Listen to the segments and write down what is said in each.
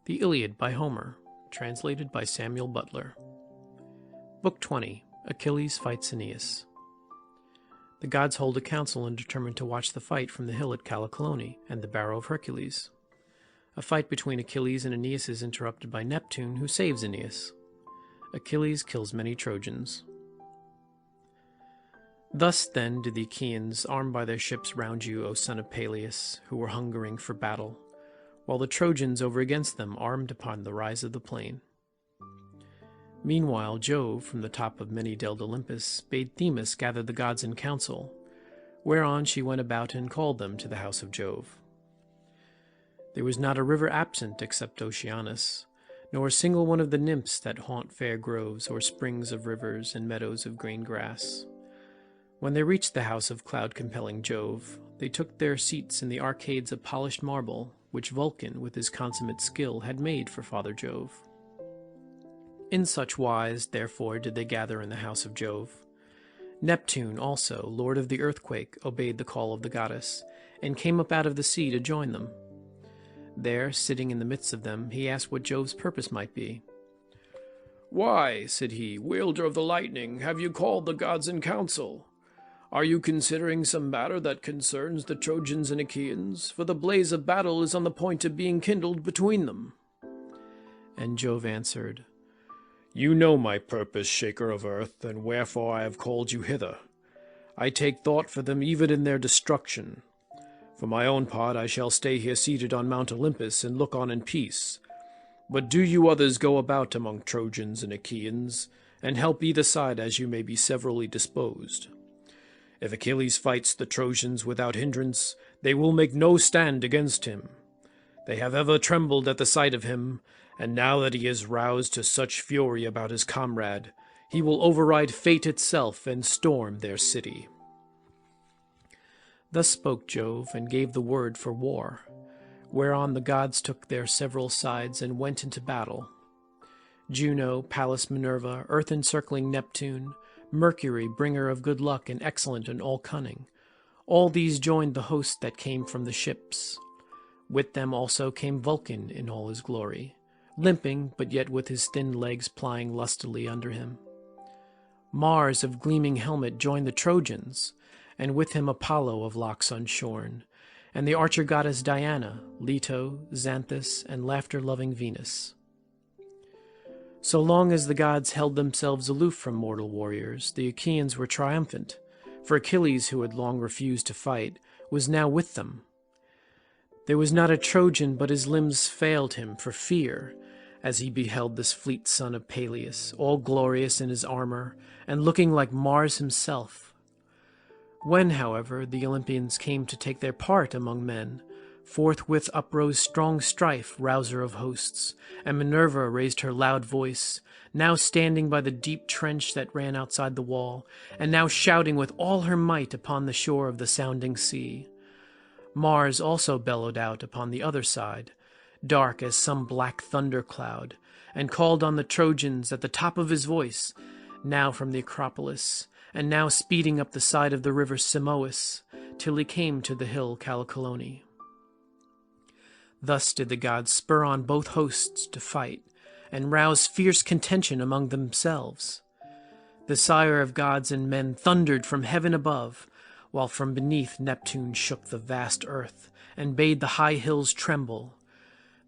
The Iliad by Homer, translated by Samuel Butler. Book 20. Achilles fights Aeneas. The gods hold a council and determine to watch the fight from the hill at Callicolone and the barrow of Hercules. A fight between Achilles and Aeneas is interrupted by Neptune, who saves Aeneas. Achilles kills many Trojans. Thus, then, did the Achaeans arm by their ships round you, O son of Peleus, who were hungering for battle, while the Trojans over against them armed upon the rise of the plain. Meanwhile Jove, from the top of many-delled Olympus, bade Themis gather the gods in council, whereon she went about and called them to the house of Jove. There was not a river absent except Oceanus, nor a single one of the nymphs that haunt fair groves or springs of rivers and meadows of green grass. When they reached the house of cloud-compelling Jove, they took their seats in the arcades of polished marble, which Vulcan, with his consummate skill, had made for Father Jove. In such wise, therefore, did they gather in the house of Jove. Neptune also, lord of the earthquake, obeyed the call of the goddess, and came up out of the sea to join them. There, sitting in the midst of them, he asked what Jove's purpose might be. "Why," said he, "wielder of the lightning, have you called the gods in council? Are you considering some matter that concerns the Trojans and Achaeans? For the blaze of battle is on the point of being kindled between them." And Jove answered, "You know my purpose, shaker of earth, and wherefore I have called you hither. I take thought for them even in their destruction. For my own part, I shall stay here seated on Mount Olympus and look on in peace. But do you others go about among Trojans and Achaeans, and help either side as you may be severally disposed. If Achilles fights the Trojans without hindrance, they will make no stand against him. They have ever trembled at the sight of him, and now that he is roused to such fury about his comrade, he will override fate itself and storm their city." Thus spoke Jove, and gave the word for war, whereon the gods took their several sides and went into battle. Juno, Pallas Minerva, earth-encircling Neptune, Mercury, bringer of good luck and excellent in all cunning, all these joined the host that came from the ships. With them also came Vulcan in all his glory, limping, but yet with his thin legs plying lustily under him. Mars of gleaming helmet joined the Trojans, and with him Apollo of locks unshorn, and the archer goddess Diana, Leto, Xanthus, and laughter-loving Venus. So long as the gods held themselves aloof from mortal warriors, the Achaeans were triumphant, for Achilles, who had long refused to fight, was now with them. There was not a Trojan but his limbs failed him for fear, as he beheld this fleet son of Peleus, all glorious in his armor, and looking like Mars himself. When, however, the Olympians came to take their part among men, forthwith uprose strong strife, rouser of hosts, and Minerva raised her loud voice, now standing by the deep trench that ran outside the wall, and now shouting with all her might upon the shore of the sounding sea. Mars also bellowed out upon the other side, dark as some black thunder cloud, and called on the Trojans at the top of his voice, now from the Acropolis, and now speeding up the side of the river Simois, till he came to the hill Callicolone. Thus did the gods spur on both hosts to fight, and rouse fierce contention among themselves. The sire of gods and men thundered from heaven above, while from beneath Neptune shook the vast earth, and bade the high hills tremble.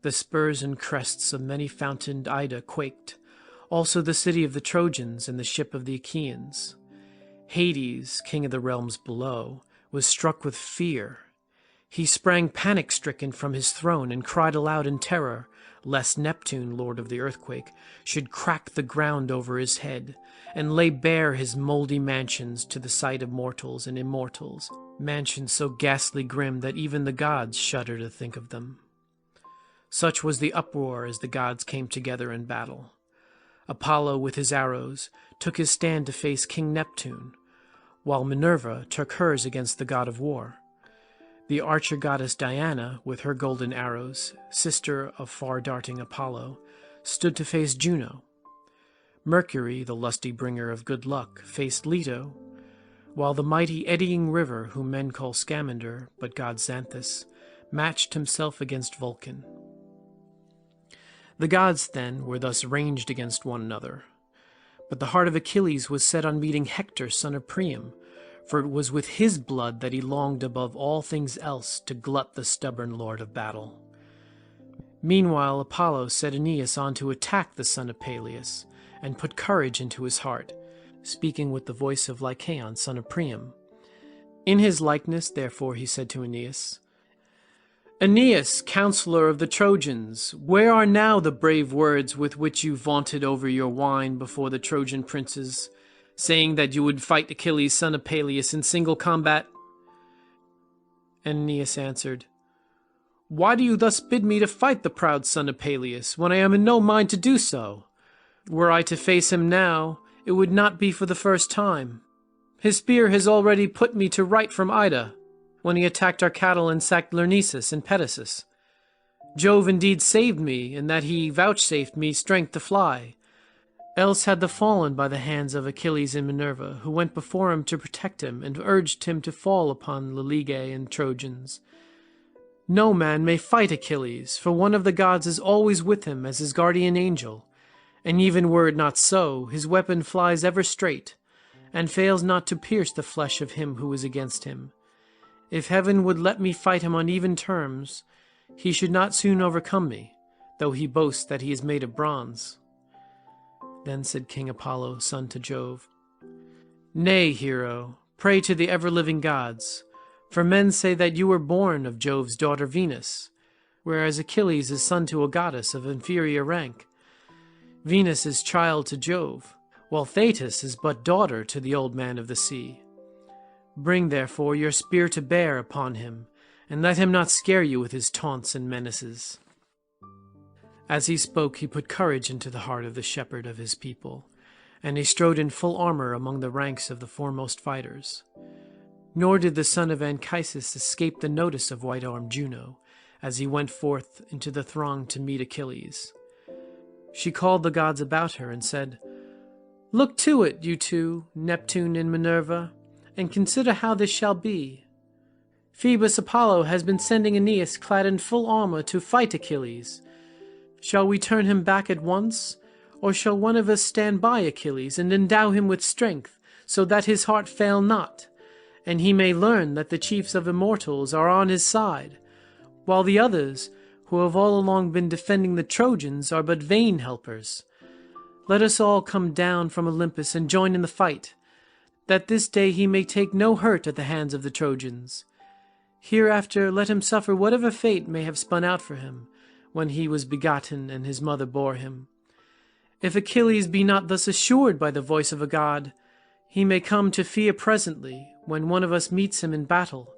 The spurs and crests of many-fountained Ida quaked, also the city of the Trojans and the ship of the Achaeans. Hades, king of the realms below, was struck with fear. He sprang panic-stricken from his throne and cried aloud in terror, lest Neptune, lord of the earthquake, should crack the ground over his head, and lay bare his mouldy mansions to the sight of mortals and immortals, mansions so ghastly grim that even the gods shudder to think of them. Such was the uproar as the gods came together in battle. Apollo, with his arrows, took his stand to face King Neptune, while Minerva took hers against the god of war. The archer goddess Diana, with her golden arrows, sister of far-darting Apollo, stood to face Juno. Mercury, the lusty bringer of good luck, faced Leto, while the mighty eddying river, whom men call Scamander, but god Xanthus, matched himself against Vulcan. The gods, then, were thus ranged against one another. But the heart of Achilles was set on meeting Hector, son of Priam, for it was with his blood that he longed above all things else to glut the stubborn lord of battle. Meanwhile Apollo set Aeneas on to attack the son of Peleus, and put courage into his heart, speaking with the voice of Lycaon, son of Priam. In his likeness, therefore, he said to Aeneas, "Aeneas, counsellor of the Trojans, where are now the brave words with which you vaunted over your wine before the Trojan princes, saying that you would fight Achilles, son of Peleus, in single combat?" And Aeneas answered, "Why do you thus bid me to fight the proud son of Peleus, when I am in no mind to do so? Were I to face him now, it would not be for the first time. His spear has already put me to right from Ida, when he attacked our cattle and sacked Lyrnessus and Pedasus. Jove indeed saved me, in that he vouchsafed me strength to fly. Else had the fallen by the hands of Achilles and Minerva, who went before him to protect him, and urged him to fall upon the Ligae and Trojans. No man may fight Achilles, for one of the gods is always with him as his guardian angel, and even were it not so, his weapon flies ever straight, and fails not to pierce the flesh of him who is against him. If heaven would let me fight him on even terms, he should not soon overcome me, though he boasts that he is made of bronze." Then said King Apollo, son to Jove, "Nay, hero, pray to the ever-living gods, for men say that you were born of Jove's daughter Venus, whereas Achilles is son to a goddess of inferior rank. Venus is child to Jove, while Thetis is but daughter to the old man of the sea. Bring, therefore, your spear to bear upon him, and let him not scare you with his taunts and menaces." As he spoke, he put courage into the heart of the shepherd of his people, and he strode in full armor among the ranks of the foremost fighters. Nor did the son of Anchises escape the notice of white-armed Juno, as he went forth into the throng to meet Achilles. She called the gods about her and said, "Look to it, you two, Neptune and Minerva, and consider how this shall be. Phoebus Apollo has been sending Aeneas clad in full armor to fight Achilles. Shall we turn him back at once, or shall one of us stand by Achilles and endow him with strength, so that his heart fail not, and he may learn that the chiefs of immortals are on his side, while the others, who have all along been defending the Trojans, are but vain helpers? Let us all come down from Olympus and join in the fight, that this day he may take no hurt at the hands of the Trojans. Hereafter let him suffer whatever fate may have spun out for him, when he was begotten and his mother bore him. If Achilles be not thus assured by the voice of a god, he may come to fear presently, when one of us meets him in battle,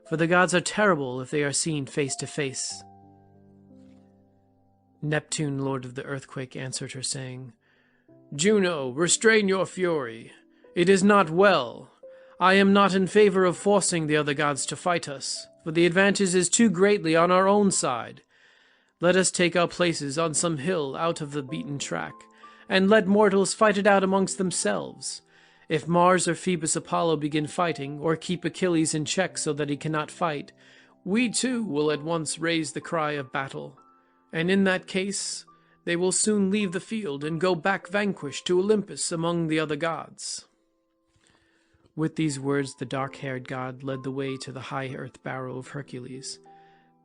for the gods are terrible if they are seen face to face." Neptune, lord of the earthquake, answered her, saying, "Juno, restrain your fury. It is not well. I am not in favor of forcing the other gods to fight us, for the advantage is too greatly on our own side. Let us take our places on some hill out of the beaten track, and let mortals fight it out amongst themselves. If Mars or Phoebus Apollo begin fighting, or keep Achilles in check so that he cannot fight, we too will at once raise the cry of battle, and in that case they will soon leave the field and go back vanquished to Olympus among the other gods." With these words the dark-haired god led the way to the high earth barrow of Hercules,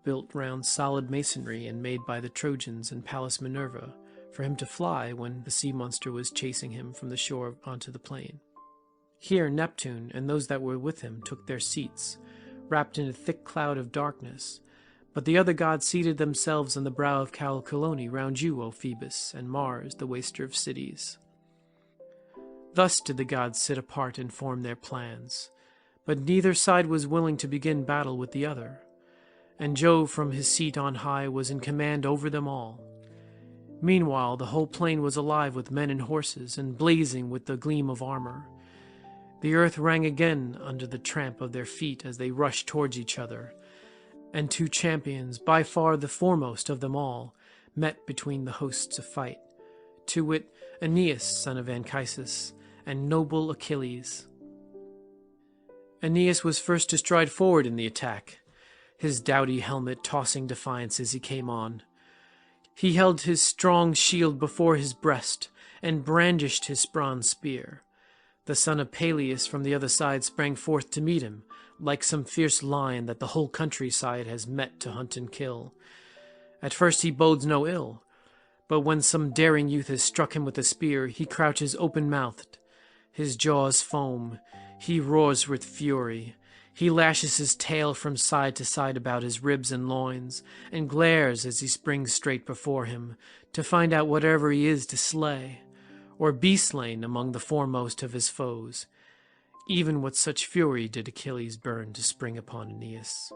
built round solid masonry and made by the Trojans and Pallas Minerva, for him to fly when the sea monster was chasing him from the shore onto the plain. Here Neptune and those that were with him took their seats, wrapped in a thick cloud of darkness, but the other gods seated themselves on the brow of Callicolone round you, O Phoebus, and Mars, the waster of cities. Thus did the gods sit apart and form their plans, but neither side was willing to begin battle with the other, and Jove from his seat on high was in command over them all. Meanwhile the whole plain was alive with men and horses, and blazing with the gleam of armor. The earth rang again under the tramp of their feet as they rushed towards each other, and two champions, by far the foremost of them all, met between the hosts of fight, to wit, Aeneas, son of Anchises, and noble Achilles. Aeneas was first to stride forward in the attack, his doughty helmet tossing defiance as he came on. He held his strong shield before his breast, and brandished his bronze spear. The son of Peleus from the other side sprang forth to meet him, like some fierce lion that the whole countryside has met to hunt and kill. At first he bodes no ill, but when some daring youth has struck him with a spear, he crouches open-mouthed. His jaws foam, he roars with fury. He lashes his tail from side to side about his ribs and loins, and glares as he springs straight before him, to find out whatever he is to slay, or be slain among the foremost of his foes. Even with such fury did Achilles burn to spring upon Aeneas.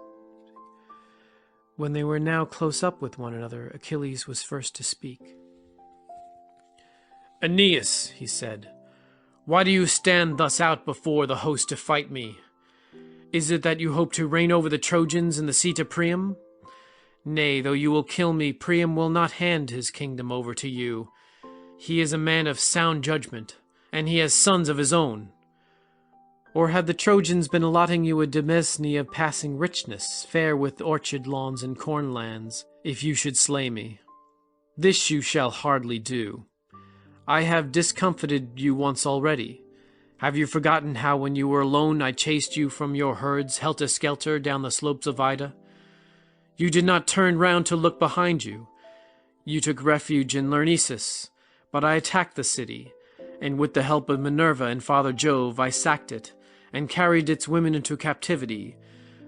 When they were now close up with one another, Achilles was first to speak. "Aeneas," he said, "why do you stand thus out before the host to fight me? Is it that you hope to reign over the Trojans in the seat of Priam? Nay, though you will kill me, Priam will not hand his kingdom over to you. He is a man of sound judgment, and he has sons of his own. Or have the Trojans been allotting you a demesne of passing richness, fair with orchard lawns and cornlands, if you should slay me? This you shall hardly do. I have discomfited you once already. Have you forgotten how when you were alone I chased you from your herds helter-skelter down the slopes of Ida? You did not turn round to look behind you. You took refuge in Lyrnessus, but I attacked the city, and with the help of Minerva and Father Jove I sacked it, and carried its women into captivity,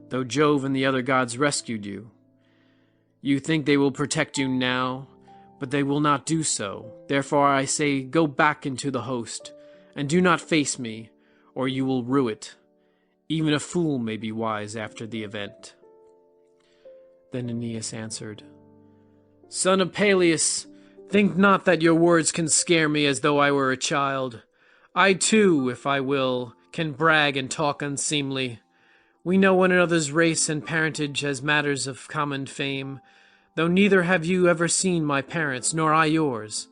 though Jove and the other gods rescued you. You think they will protect you now, but they will not do so. Therefore I say, go back into the host, and do not face me, or you will rue it. Even a fool may be wise after the event." Then Aeneas answered, "Son of Peleus, think not that your words can scare me as though I were a child. I too, if I will, can brag and talk unseemly. We know one another's race and parentage as matters of common fame, though neither have you ever seen my parents, nor I yours.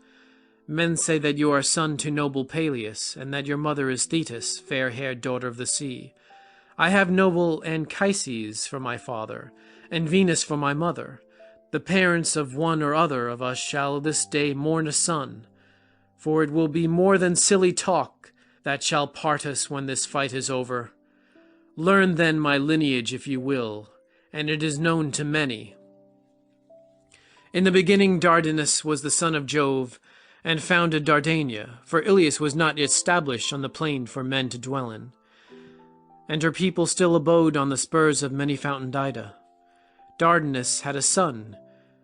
Men say that you are son to noble Peleus, and that your mother is Thetis, fair-haired daughter of the sea. I have noble Anchises for my father, and Venus for my mother. The parents of one or other of us shall this day mourn a son, for it will be more than silly talk that shall part us when this fight is over. Learn then my lineage if you will, and it is known to many. In the beginning Dardanus was the son of Jove, and founded Dardania, for Iliad was not yet established on the plain for men to dwell in. And her people still abode on the spurs of many-fountained Ida. Dardanus had a son,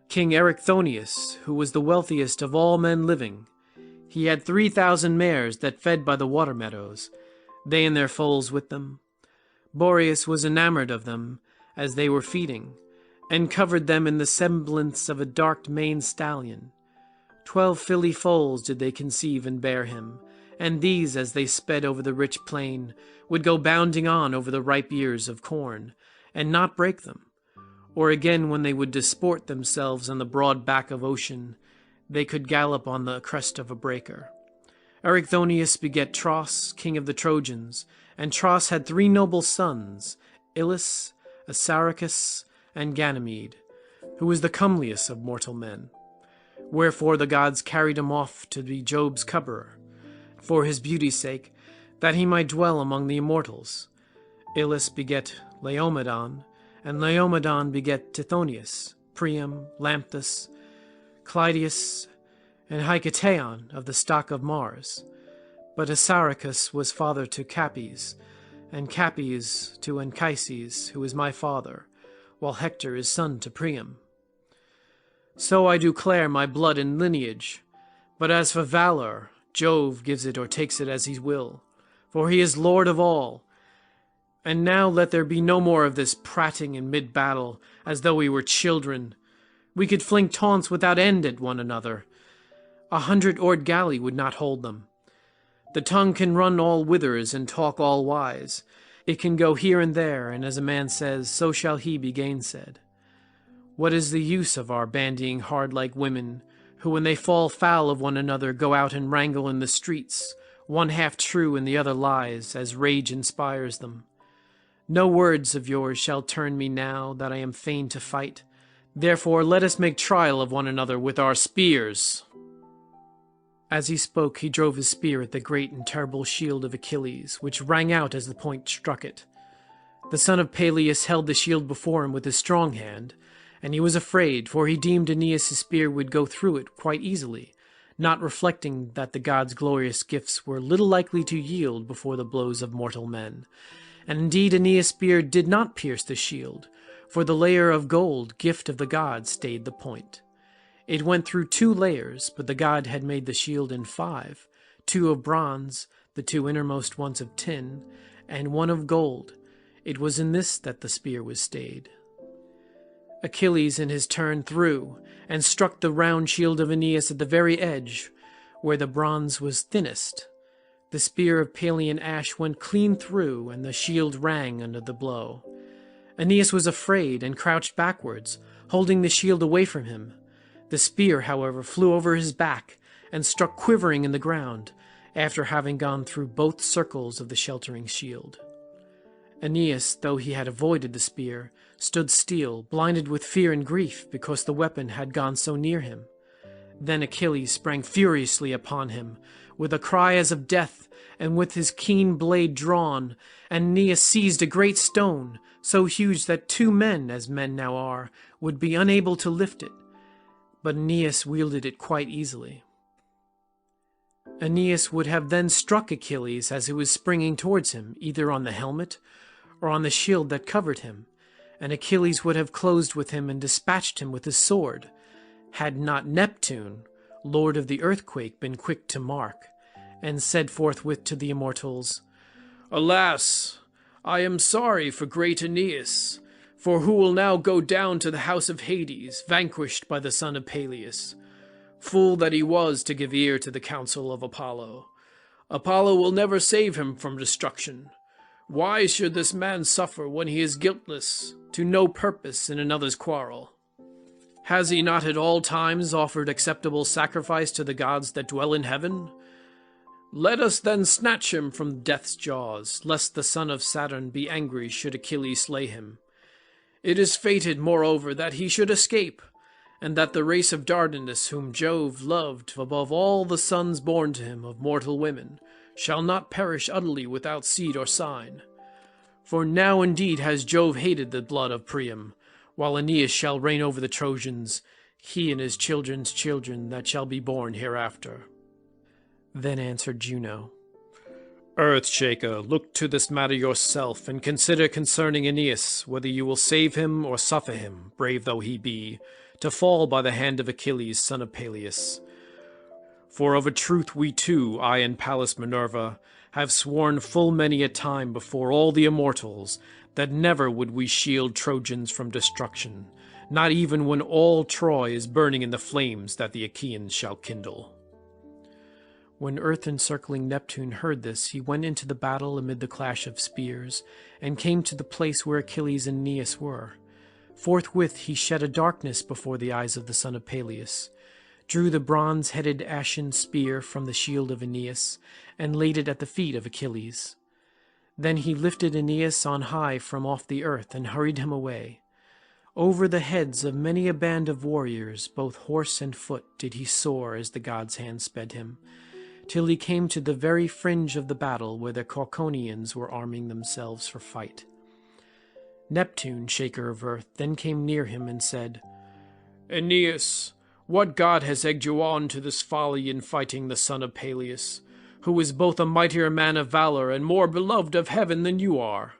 King Erichthonius, who was the wealthiest of all men living. He had 3,000 mares that fed by the water meadows, they and their foals with them. Boreas was enamored of them as they were feeding, and covered them in the semblance of a dark maned stallion. 12 filly foals did they conceive and bear him, and these, as they sped over the rich plain, would go bounding on over the ripe ears of corn, and not break them. Or again, when they would disport themselves on the broad back of ocean, they could gallop on the crest of a breaker. Erichthonius begat Tros, king of the Trojans, and Tros had 3 noble sons, Ilus, Assaracus, and Ganymede, who was the comeliest of mortal men. Wherefore the gods carried him off to be Jove's cupbearer, for his beauty's sake, that he might dwell among the immortals. Ilus begat Laomedon, and Laomedon begat Tithonius, Priam, Lampus, Clytius, and Hicetaon of the stock of Mars. But Assaracus was father to Capys, and Capys to Anchises, who is my father, while Hector is son to Priam. So I do declare my blood and lineage, but as for valor, Jove gives it or takes it as he will, for he is lord of all. And now let there be no more of this prating in mid-battle, as though we were children. We could fling taunts without end at one another. 100-oared galley would not hold them. The tongue can run all whithers and talk all wise. It can go here and there, and as a man says, so shall he be gainsaid. What is the use of our bandying hard like women, who when they fall foul of one another go out and wrangle in the streets, one half true and the other lies, as rage inspires them? No words of yours shall turn me now that I am fain to fight. Therefore let us make trial of one another with our spears." As he spoke, he drove his spear at the great and terrible shield of Achilles, which rang out as the point struck it. The son of Peleus held the shield before him with his strong hand, and he was afraid, for he deemed Aeneas' spear would go through it quite easily, not reflecting that the gods' glorious gifts were little likely to yield before the blows of mortal men. And indeed Aeneas' spear did not pierce the shield, for the layer of gold, gift of the gods, stayed the point. It went through 2 layers, but the god had made the shield in 5, 2 of bronze, the 2 innermost ones of tin, and 1 of gold. It was in this that the spear was stayed. Achilles in his turn threw, and struck the round shield of Aeneas at the very edge, where the bronze was thinnest. The spear of Pelian ash went clean through, and the shield rang under the blow. Aeneas was afraid, and crouched backwards, holding the shield away from him. The spear, however, flew over his back, and struck quivering in the ground, after having gone through both circles of the sheltering shield. Aeneas, though he had avoided the spear, stood still, blinded with fear and grief, because the weapon had gone so near him. Then Achilles sprang furiously upon him, with a cry as of death, and with his keen blade drawn, and Aeneas seized a great stone, so huge that 2 men, as men now are, would be unable to lift it. But Aeneas wielded it quite easily. Aeneas would have then struck Achilles as he was springing towards him, either on the helmet or on the shield that covered him, and Achilles would have closed with him and dispatched him with his sword, had not Neptune, lord of the earthquake, been quick to mark, and said forthwith to the immortals, "Alas, I am sorry for great Aeneas, for who will now go down to the house of Hades, vanquished by the son of Peleus? Fool that he was to give ear to the counsel of Apollo. Apollo will never save him from destruction. Why should this man suffer when he is guiltless, to no purpose in another's quarrel? Has he not at all times offered acceptable sacrifice to the gods that dwell in heaven? Let us then snatch him from death's jaws, lest the son of Saturn be angry should Achilles slay him. It is fated, moreover, that he should escape, and that the race of Dardanus, whom Jove loved above all the sons born to him of mortal women, shall not perish utterly without seed or sign. For now indeed has Jove hated the blood of Priam, while Aeneas shall reign over the Trojans, he and his children's children that shall be born hereafter." Then answered Juno, "Earth-shaker, look to this matter yourself, and consider concerning Aeneas, whether you will save him or suffer him, brave though he be, to fall by the hand of Achilles, son of Peleus. For of a truth we two, I and Pallas Minerva, have sworn full many a time before all the immortals, that never would we shield Trojans from destruction, not even when all Troy is burning in the flames that the Achaeans shall kindle." When earth-encircling Neptune heard this, he went into the battle amid the clash of spears, and came to the place where Achilles and Aeneas were. Forthwith he shed a darkness before the eyes of the son of Peleus, drew the bronze-headed ashen spear from the shield of Aeneas, and laid it at the feet of Achilles. Then he lifted Aeneas on high from off the earth, and hurried him away. Over the heads of many a band of warriors, both horse and foot, did he soar as the god's hand sped him, till he came to the very fringe of the battle where the Cauconians were arming themselves for fight. Neptune, shaker of earth, then came near him and said, "Aeneas, what god has egged you on to this folly in fighting the son of Peleus, who is both a mightier man of valor and more beloved of heaven than you are?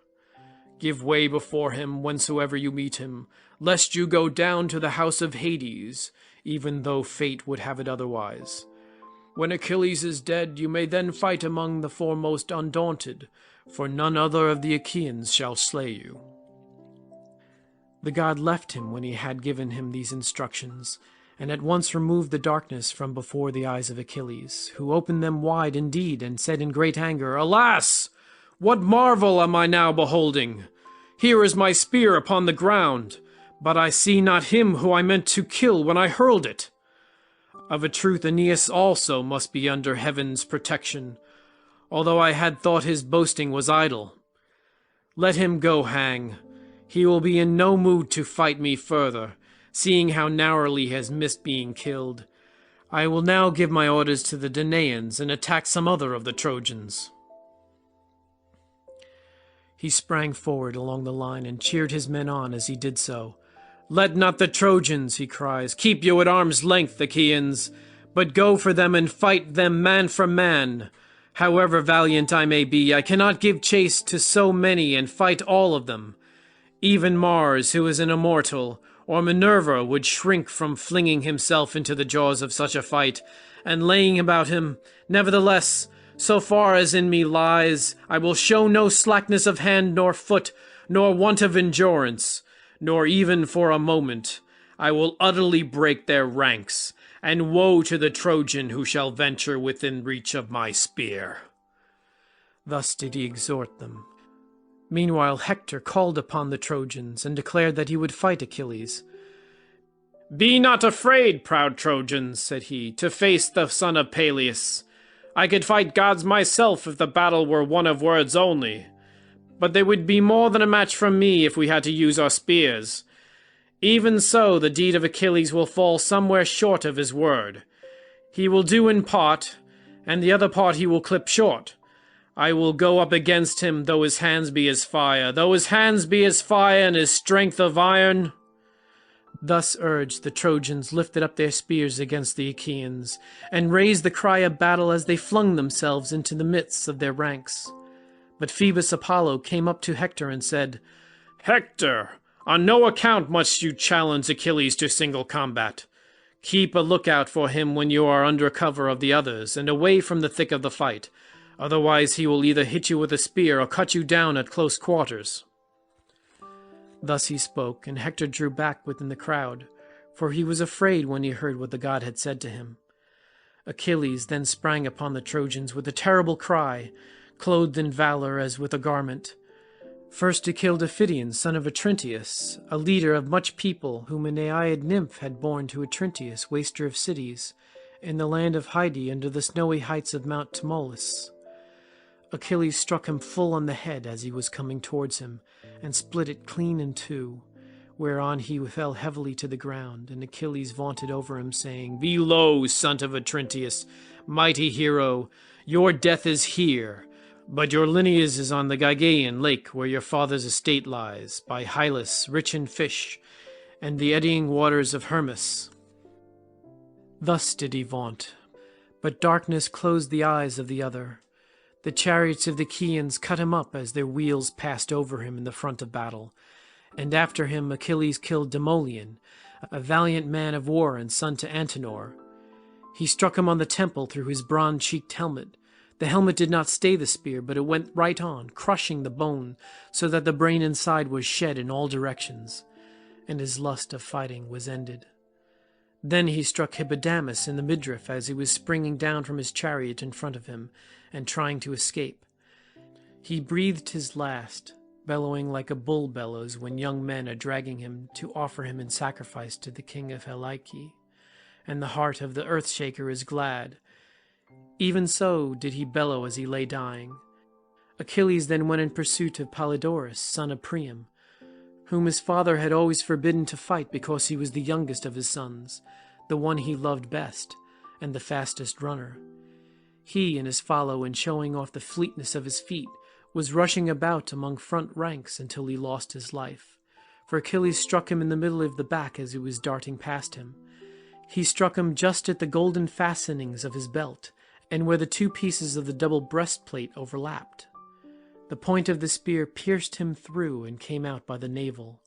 Give way before him whensoever you meet him, lest you go down to the house of Hades, even though fate would have it otherwise. When Achilles is dead, you may then fight among the foremost undaunted, for none other of the Achaeans shall slay you." The god left him when he had given him these instructions, and at once removed the darkness from before the eyes of Achilles, who opened them wide indeed, and said in great anger, "Alas! What marvel am I now beholding? Here is my spear upon the ground, but I see not him who I meant to kill when I hurled it. Of a truth Aeneas also must be under heaven's protection, although I had thought his boasting was idle. Let him go hang. He will be in no mood to fight me further, seeing how narrowly he has missed being killed. I will now give my orders to the Danaans and attack some other of the Trojans." He sprang forward along the line and cheered his men on as he did so. "Let not the Trojans," he cries, "keep you at arm's length, Achaeans, but go for them and fight them man for man. However valiant I may be, I cannot give chase to so many and fight all of them. Even Mars, who is an immortal, or Minerva would shrink from flinging himself into the jaws of such a fight, and laying about him. Nevertheless, so far as in me lies, I will show no slackness of hand nor foot, nor want of endurance, nor even for a moment. I will utterly break their ranks, and woe to the Trojan who shall venture within reach of my spear." Thus did he exhort them. Meanwhile Hector called upon the Trojans, and declared that he would fight Achilles. "Be not afraid, proud Trojans," said he, "to face the son of Peleus. I could fight gods myself if the battle were one of words only. But they would be more than a match for me if we had to use our spears. Even so, the deed of Achilles will fall somewhere short of his word. He will do in part, and the other part he will clip short. I will go up against him, though his hands be as fire, though his hands be as fire and his strength of iron." Thus urged, the Trojans lifted up their spears against the Achaeans, and raised the cry of battle as they flung themselves into the midst of their ranks. But Phoebus Apollo came up to Hector and said, "Hector, on no account must you challenge Achilles to single combat. Keep a lookout for him when you are under cover of the others, and away from the thick of the fight. Otherwise he will either hit you with a spear or cut you down at close quarters." Thus he spoke, and Hector drew back within the crowd, for he was afraid when he heard what the god had said to him. Achilles then sprang upon the Trojans with a terrible cry, clothed in valor as with a garment. First he killed Iphition, son of Otrynteus, a leader of much people, whom a Naiad nymph had borne to Otrynteus, waster of cities, in the land of Hyde under the snowy heights of Mount Tmolus. Achilles struck him full on the head as he was coming towards him, and split it clean in two, whereon he fell heavily to the ground, and Achilles vaunted over him, saying, "Be low, son of Otrynteus, mighty hero, your death is here, but your lineage is on the Gygaean lake, where your father's estate lies, by Hylas, rich in fish, and the eddying waters of Hermus." Thus did he vaunt, but darkness closed the eyes of the other. The chariots of the Achaeans cut him up as their wheels passed over him in the front of battle, and after him Achilles killed Demoleon, a valiant man of war and son to Antenor. He struck him on the temple through his bronze-cheeked helmet. The helmet did not stay the spear, but it went right on, crushing the bone, so that the brain inside was shed in all directions, and his lust of fighting was ended. Then he struck Hippodamus in the midriff as he was springing down from his chariot in front of him, and trying to escape. He breathed his last, bellowing like a bull bellows when young men are dragging him to offer him in sacrifice to the king of Helice, and the heart of the earth-shaker is glad. Even so did he bellow as he lay dying. Achilles then went in pursuit of Polydorus, son of Priam, whom his father had always forbidden to fight because he was the youngest of his sons, the one he loved best, and the fastest runner. He and his follow, in showing off the fleetness of his feet, was rushing about among front ranks until he lost his life, for Achilles struck him in the middle of the back as he was darting past him. He struck him just at the golden fastenings of his belt, and where the two pieces of the double breastplate overlapped. The point of the spear pierced him through and came out by the navel,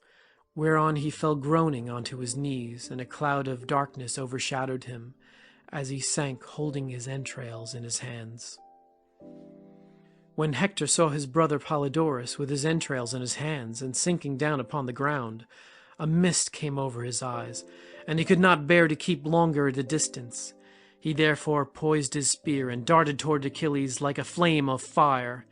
whereon he fell groaning onto his knees, and a cloud of darkness overshadowed him, as he sank holding his entrails in his hands. When Hector saw his brother Polydorus with his entrails in his hands and sinking down upon the ground, a mist came over his eyes, and he could not bear to keep longer at a distance. He therefore poised his spear and darted toward Achilles like a flame of fire.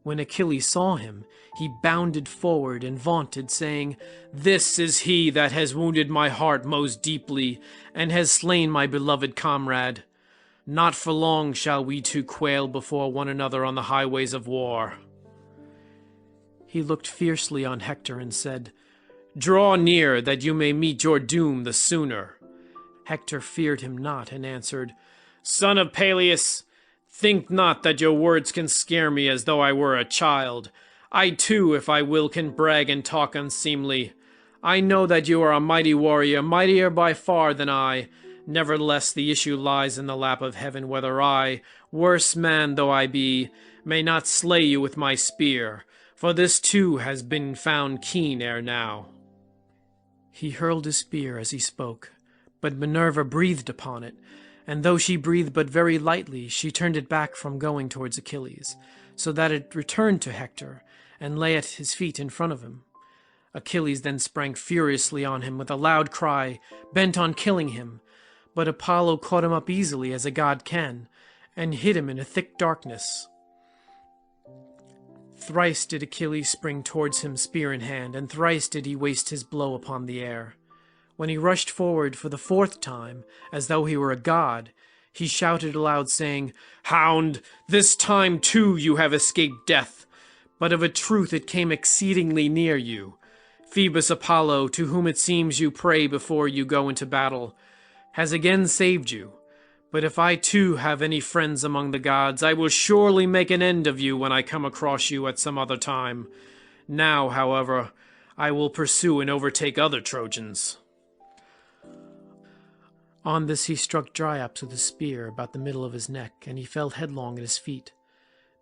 When Achilles saw him, he bounded forward and vaunted, saying, "This is he that has wounded my heart most deeply, and has slain my beloved comrade. Not for long shall we two quail before one another on the highways of war." He looked fiercely on Hector and said, Draw near, that you may meet your doom the sooner." Hector feared him not, and answered, "Son of Peleus, think not that your words can scare me as though I were a child. I too, if I will, can brag and talk unseemly. I know that you are a mighty warrior, mightier by far than I. Nevertheless, the issue lies in the lap of heaven, whether I, worse man though I be, may not slay you with my spear, for this too has been found keen ere now." He hurled his spear as he spoke, but Minerva breathed upon it, and though she breathed but very lightly, she turned it back from going towards Achilles, so that it returned to Hector, and lay at his feet in front of him. Achilles then sprang furiously on him with a loud cry, bent on killing him, but Apollo caught him up easily as a god can, and hid him in a thick darkness. Thrice did Achilles spring towards him spear in hand, and thrice did he waste his blow upon the air. When he rushed forward for the fourth time, as though he were a god, he shouted aloud, saying, "Hound, this time too you have escaped death, but of a truth it came exceedingly near you. Phoebus Apollo, to whom it seems you pray before you go into battle, has again saved you. But if I too have any friends among the gods, I will surely make an end of you when I come across you at some other time. Now, however, I will pursue and overtake other Trojans." On this he struck Dryops with a spear about the middle of his neck, and he fell headlong at his feet.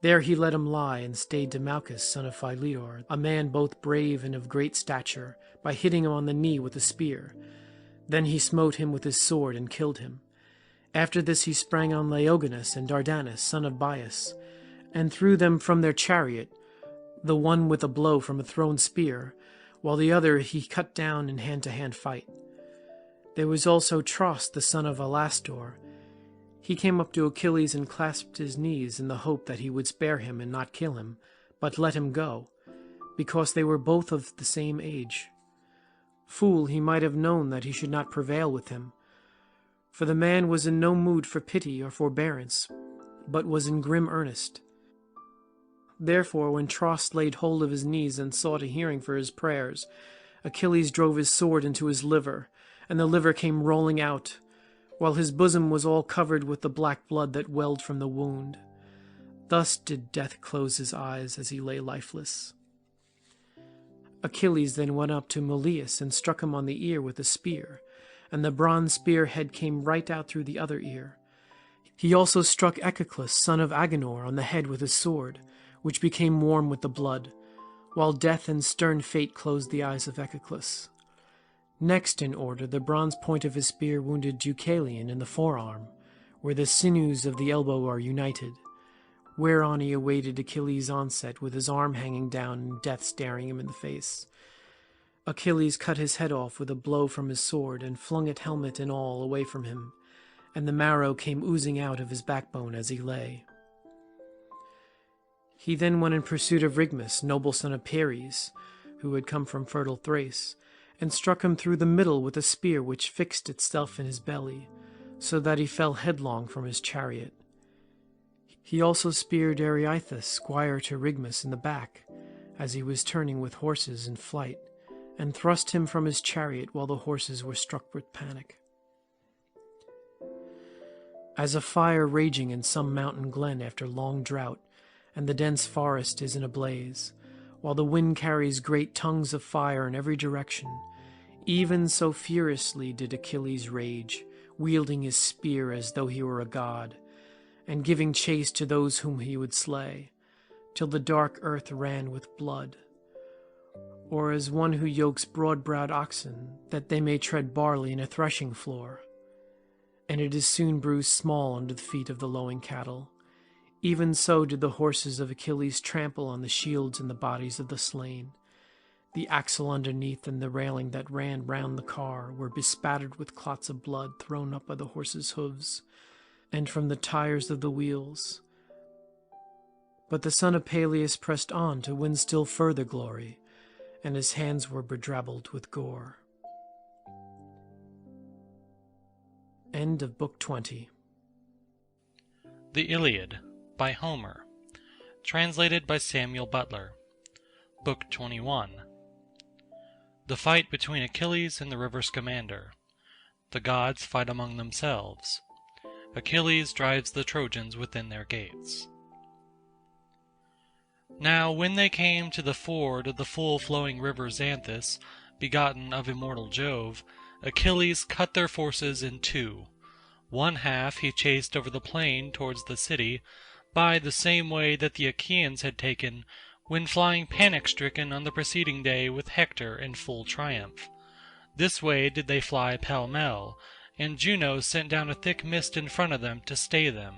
There he let him lie, and stayed Demouchus, son of Philetor, a man both brave and of great stature, by hitting him on the knee with a spear. Then he smote him with his sword and killed him. After this he sprang on Laogonus and Dardanus, son of Bias, and threw them from their chariot, the one with a blow from a thrown spear, while the other he cut down in hand-to-hand fight. There was also Tros, the son of Alastor. He came up to Achilles and clasped his knees in the hope that he would spare him and not kill him, but let him go, because they were both of the same age. Fool, he might have known that he should not prevail with him, for the man was in no mood for pity or forbearance, but was in grim earnest. Therefore, when Tros laid hold of his knees and sought a hearing for his prayers, Achilles drove his sword into his liver, and the liver came rolling out, while his bosom was all covered with the black blood that welled from the wound. Thus did death close his eyes as he lay lifeless. Achilles then went up to Mulius and struck him on the ear with a spear, and the bronze spear head came right out through the other ear. He also struck Echeclus, son of Agenor, on the head with his sword, which became warm with the blood, while death and stern fate closed the eyes of Echeclus. Next in order, the bronze point of his spear wounded Deucalion in the forearm, where the sinews of the elbow are united, whereon he awaited Achilles' onset with his arm hanging down and death staring him in the face. Achilles cut his head off with a blow from his sword and flung it helmet and all away from him, and the marrow came oozing out of his backbone as he lay. He then went in pursuit of Rigmus, noble son of Peres, who had come from fertile Thrace, and struck him through the middle with a spear which fixed itself in his belly, so that he fell headlong from his chariot. He also speared Areithus, squire to Rigmus, in the back, as he was turning with horses in flight, and thrust him from his chariot while the horses were struck with panic. As a fire raging in some mountain glen after long drought, and the dense forest is in a blaze, while the wind carries great tongues of fire in every direction, even so furiously did Achilles rage, wielding his spear as though he were a god, and giving chase to those whom he would slay, till the dark earth ran with blood, or as one who yokes broad-browed oxen, that they may tread barley in a threshing floor, and it is soon bruised small under the feet of the lowing cattle. Even so did the horses of Achilles trample on the shields and the bodies of the slain. The axle underneath and the railing that ran round the car were bespattered with clots of blood thrown up by the horses' hooves, and from the tires of the wheels. But the son of Peleus pressed on to win still further glory, and his hands were bedrabbled with gore. End of Book 20. The Iliad, by Homer, translated by Samuel Butler. Book 21. The fight between Achilles and the river Scamander. The gods fight among themselves. Achilles drives the Trojans within their gates. Now when they came to the ford of the full-flowing river Xanthus, begotten of immortal Jove, Achilles cut their forces in two. One half he chased over the plain towards the city, by the same way that the Achaeans had taken, when flying panic-stricken on the preceding day with Hector in full triumph. This way did they fly pell-mell, and Juno sent down a thick mist in front of them to stay them.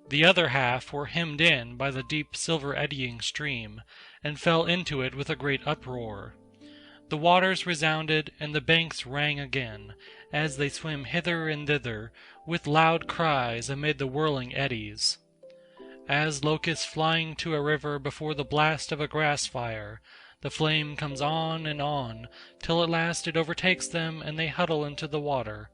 The other half were hemmed in by the deep silver-eddying stream, and fell into it with a great uproar. The waters resounded, and the banks rang again, as they swim hither and thither, with loud cries amid the whirling eddies. As locusts flying to a river before the blast of a grass fire, the flame comes on, till at last it overtakes them, and they huddle into the water.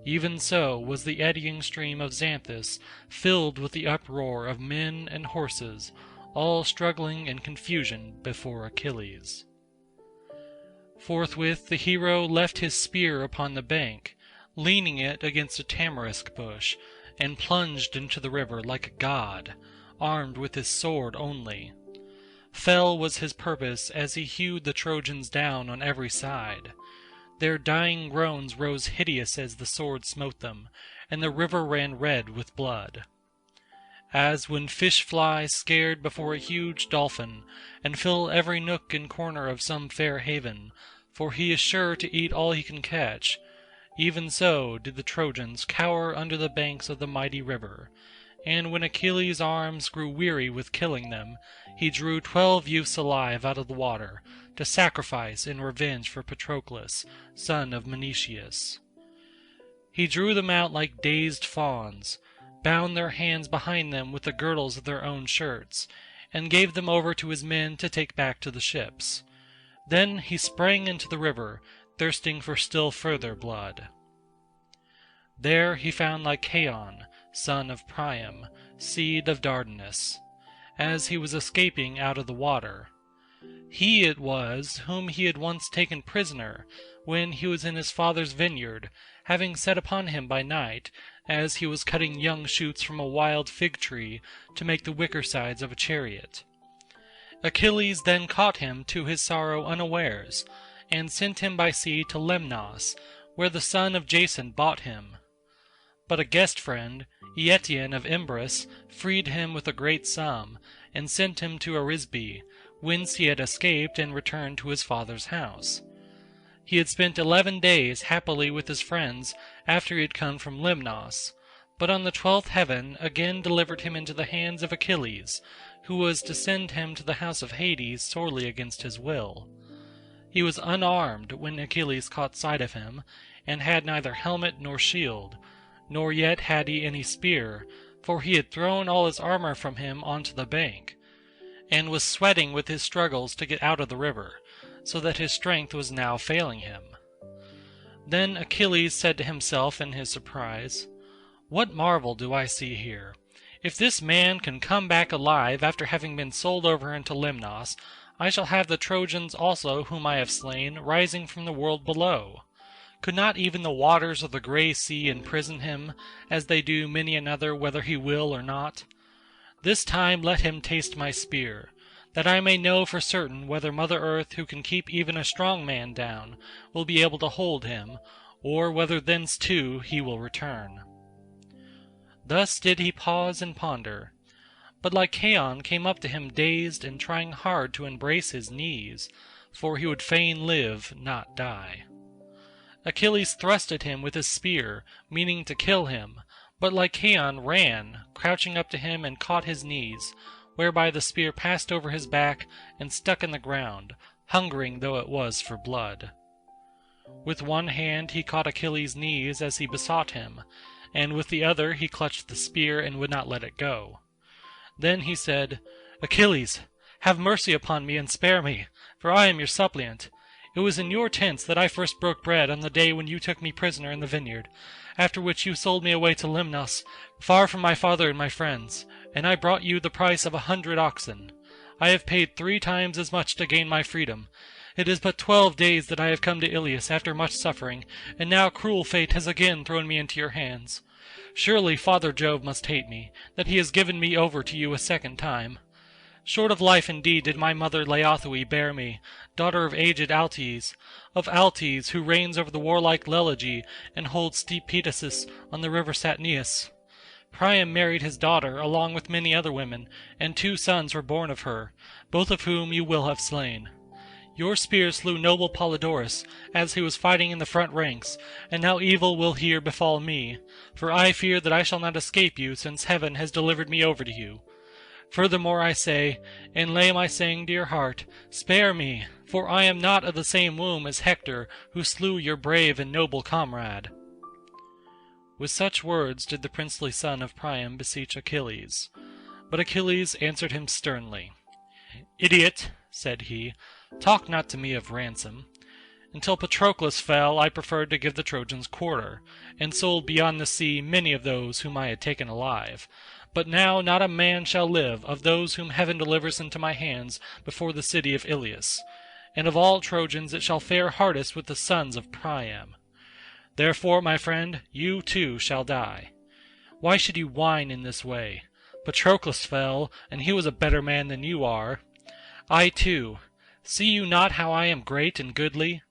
Even so was the eddying stream of Xanthus filled with the uproar of men and horses, all struggling in confusion before Achilles. Forthwith the hero left his spear upon the bank, leaning it against a tamarisk bush, and plunged into the river like a god, armed with his sword only. Fell was his purpose as he hewed the Trojans down on every side. Their dying groans rose hideous as the sword smote them, and the river ran red with blood. As when fish fly scared before a huge dolphin, and fill every nook and corner of some fair haven, for he is sure to eat all he can catch, even so did the Trojans cower under the banks of the mighty river. And when Achilles' arms grew weary with killing them, he drew 12 youths alive out of the water, to sacrifice in revenge for Patroclus, son of Menoetius. He drew them out like dazed fawns, bound their hands behind them with the girdles of their own shirts, and gave them over to his men to take back to the ships. Then he sprang into the river, thirsting for still further blood. There he found Lycaon, son of Priam, seed of Dardanus, as he was escaping out of the water. He it was whom he had once taken prisoner, when he was in his father's vineyard, having set upon him by night, as he was cutting young shoots from a wild fig tree to make the wicker sides of a chariot. Achilles then caught him to his sorrow unawares, and sent him by sea to Lemnos, where the son of Jason bought him. But a guest friend, Eetion of Imbrus, freed him with a great sum, and sent him to Arisbe, whence he had escaped and returned to his father's house. He had spent 11 days happily with his friends after he had come from Lemnos, but on the 12th heaven again delivered him into the hands of Achilles, who was to send him to the house of Hades sorely against his will. He was unarmed when Achilles caught sight of him, and had neither helmet nor shield, nor yet had he any spear, for he had thrown all his armor from him onto the bank, and was sweating with his struggles to get out of the river, so that his strength was now failing him. Then Achilles said to himself in his surprise, "What marvel do I see here? If this man can come back alive after having been sold over into Lemnos, I shall have the Trojans also whom I have slain rising from the world below. Could not even the waters of the grey sea imprison him, as they do many another whether he will or not? This time let him taste my spear, that I may know for certain whether Mother Earth, who can keep even a strong man down, will be able to hold him, or whether thence too he will return." Thus did he pause and ponder, but Lycaon came up to him dazed and trying hard to embrace his knees, for he would fain live, not die. Achilles thrust at him with his spear, meaning to kill him, but Lycaon ran, crouching up to him and caught his knees, whereby the spear passed over his back and stuck in the ground, hungering though it was for blood. With one hand he caught Achilles' knees as he besought him, and with the other he clutched the spear and would not let it go. Then he said, "Achilles, have mercy upon me and spare me, for I am your suppliant. It was in your tents that I first broke bread on the day when you took me prisoner in the vineyard, after which you sold me away to Lemnos, far from my father and my friends, and I brought you the price of 100 oxen. I have paid 3 times as much to gain my freedom, It is but 12 days that I have come to Ilius after much suffering, and now cruel fate has again thrown me into your hands. Surely Father Jove must hate me, that he has given me over to you a second time. Short of life indeed did my mother Laothoe bear me, daughter of aged Altes, who reigns over the warlike Lelegy and holds steep Pedasus on the river Satnius. Priam married his daughter along with many other women, and 2 sons were born of her, both of whom you will have slain. Your spear slew noble Polydorus as he was fighting in the front ranks, and now evil will here befall me, for I fear that I shall not escape you since heaven has delivered me over to you. Furthermore I say, and lay my saying to your heart, spare me, for I am not of the same womb as Hector, who slew your brave and noble comrade." With such words did the princely son of Priam beseech Achilles. But Achilles answered him sternly. "Idiot," said he, "talk not to me of ransom. Until Patroclus fell I preferred to give the Trojans quarter, and sold beyond the sea many of those whom I had taken alive. But now not a man shall live of those whom heaven delivers into my hands before the city of Ilius, and of all Trojans it shall fare hardest with the sons of Priam. Therefore, my friend, you too shall die. Why should you whine in this way? Patroclus fell, and he was a better man than you are. I too. See you not how I am great and goodly?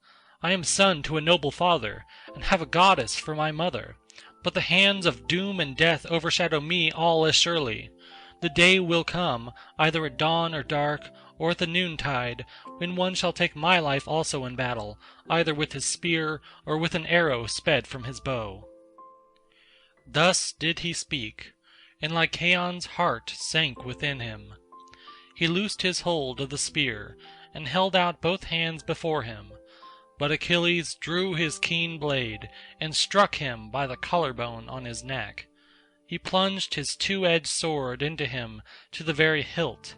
I am son to a noble father, and have a goddess for my mother. But the hands of doom and death overshadow me all as surely. The day will come, either at dawn or dark, or at the noontide, when one shall take my life also in battle, either with his spear, or with an arrow sped from his bow." Thus did he speak, and Lycaon's heart sank within him. He loosed his hold of the spear, and held out both hands before him. But Achilles drew his keen blade, and struck him by the collarbone on his neck. He plunged his 2-edged sword into him to the very hilt,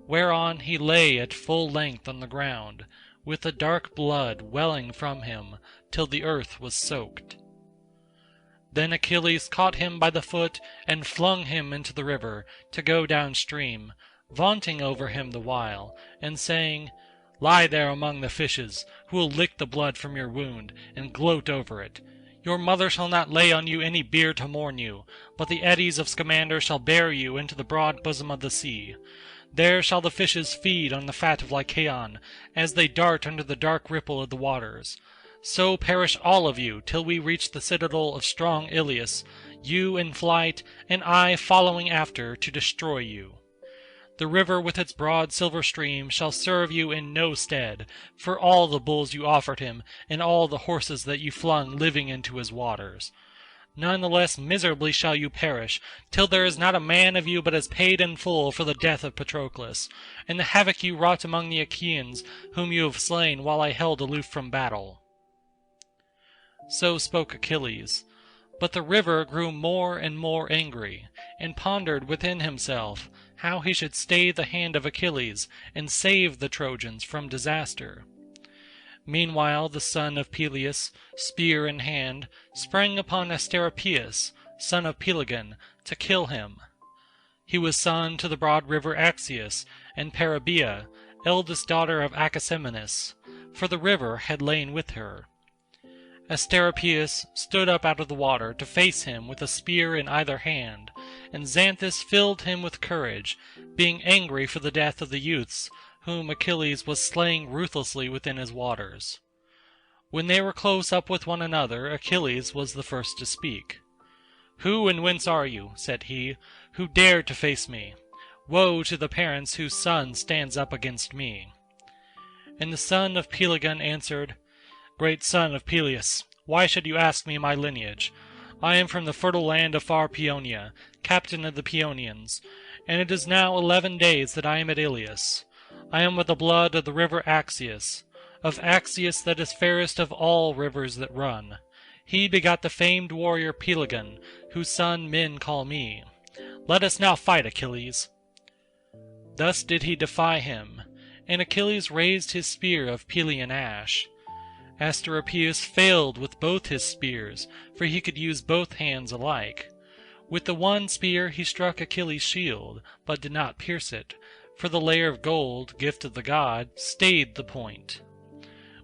whereon he lay at full length on the ground, with the dark blood welling from him till the earth was soaked. Then Achilles caught him by the foot and flung him into the river to go downstream, vaunting over him the while, and saying, "Lie there among the fishes, who will lick the blood from your wound, and gloat over it. Your mother shall not lay on you any bier to mourn you, but the eddies of Scamander shall bear you into the broad bosom of the sea. There shall the fishes feed on the fat of Lycaon, as they dart under the dark ripple of the waters. So perish all of you till we reach the citadel of strong Ilius, you in flight, and I following after to destroy you. The river with its broad silver stream shall serve you in no stead, for all the bulls you offered him, and all the horses that you flung living into his waters. None the less miserably shall you perish, till there is not a man of you but is paid in full for the death of Patroclus, and the havoc you wrought among the Achaeans, whom you have slain while I held aloof from battle." So spoke Achilles, but the river grew more and more angry, and pondered within himself how he should stay the hand of Achilles and save the Trojans from disaster. Meanwhile the son of Peleus, spear in hand, sprang upon Asteropaeus, son of Pelegon, to kill him. He was son to the broad river Axius, and Parabaea, eldest daughter of Acasemenus, for the river had lain with her. Asteropaeus stood up out of the water to face him with a spear in either hand, and Xanthus filled him with courage, being angry for the death of the youths whom Achilles was slaying ruthlessly within his waters. When they were close up with one another, Achilles was the first to speak. "Who and whence are you," said he, "who dared to face me? Woe to the parents whose son stands up against me." And the son of Pelegon answered, "Great son of Peleus, why should you ask me my lineage? I am from the fertile land of far Paeonia, captain of the Paeonians, and it is now 11 days that I am at Ilius. I am of the blood of the river Axius, of Axius that is fairest of all rivers that run. He begot the famed warrior Pelegon, whose son men call me. Let us now fight, Achilles." Thus did he defy him, and Achilles raised his spear of Pelian ash. Asteropaeus failed with both his spears, for he could use both hands alike. With the one spear he struck Achilles' shield, but did not pierce it, for the layer of gold, gift of the god, stayed the point.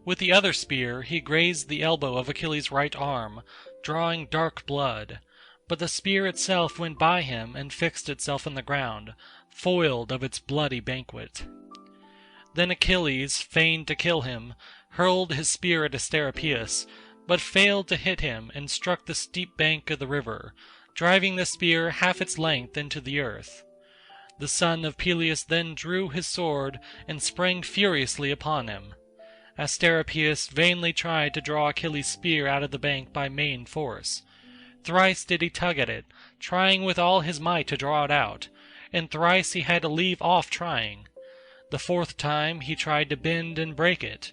With the other spear he grazed the elbow of Achilles' right arm, drawing dark blood, but the spear itself went by him and fixed itself in the ground, foiled of its bloody banquet. Then Achilles, fain to kill him, hurled his spear at Asteropaeus, but failed to hit him and struck the steep bank of the river, driving the spear half its length into the earth. The son of Peleus then drew his sword and sprang furiously upon him. Asteropaeus vainly tried to draw Achilles' spear out of the bank by main force. Thrice did he tug at it, trying with all his might to draw it out, and thrice he had to leave off trying. The fourth time he tried to bend and break it,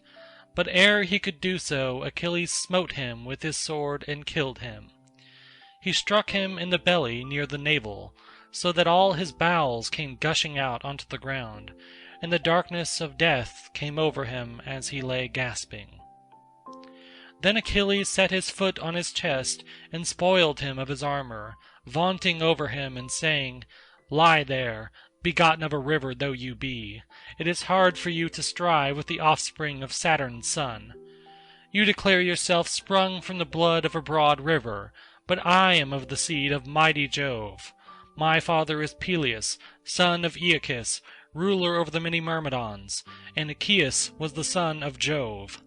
but ere he could do so Achilles smote him with his sword and killed him. He struck him in the belly near the navel, so that all his bowels came gushing out onto the ground, and the darkness of death came over him as he lay gasping. Then Achilles set his foot on his chest and spoiled him of his armor, vaunting over him and saying, "Lie there, begotten of a river though you be. It is hard for you to strive with the offspring of Saturn's son. You declare yourself sprung from the blood of a broad river, but I am of the seed of mighty Jove. My father is Peleus, son of Aeacus, ruler over the many Myrmidons, and Aeacus was the son of Jove.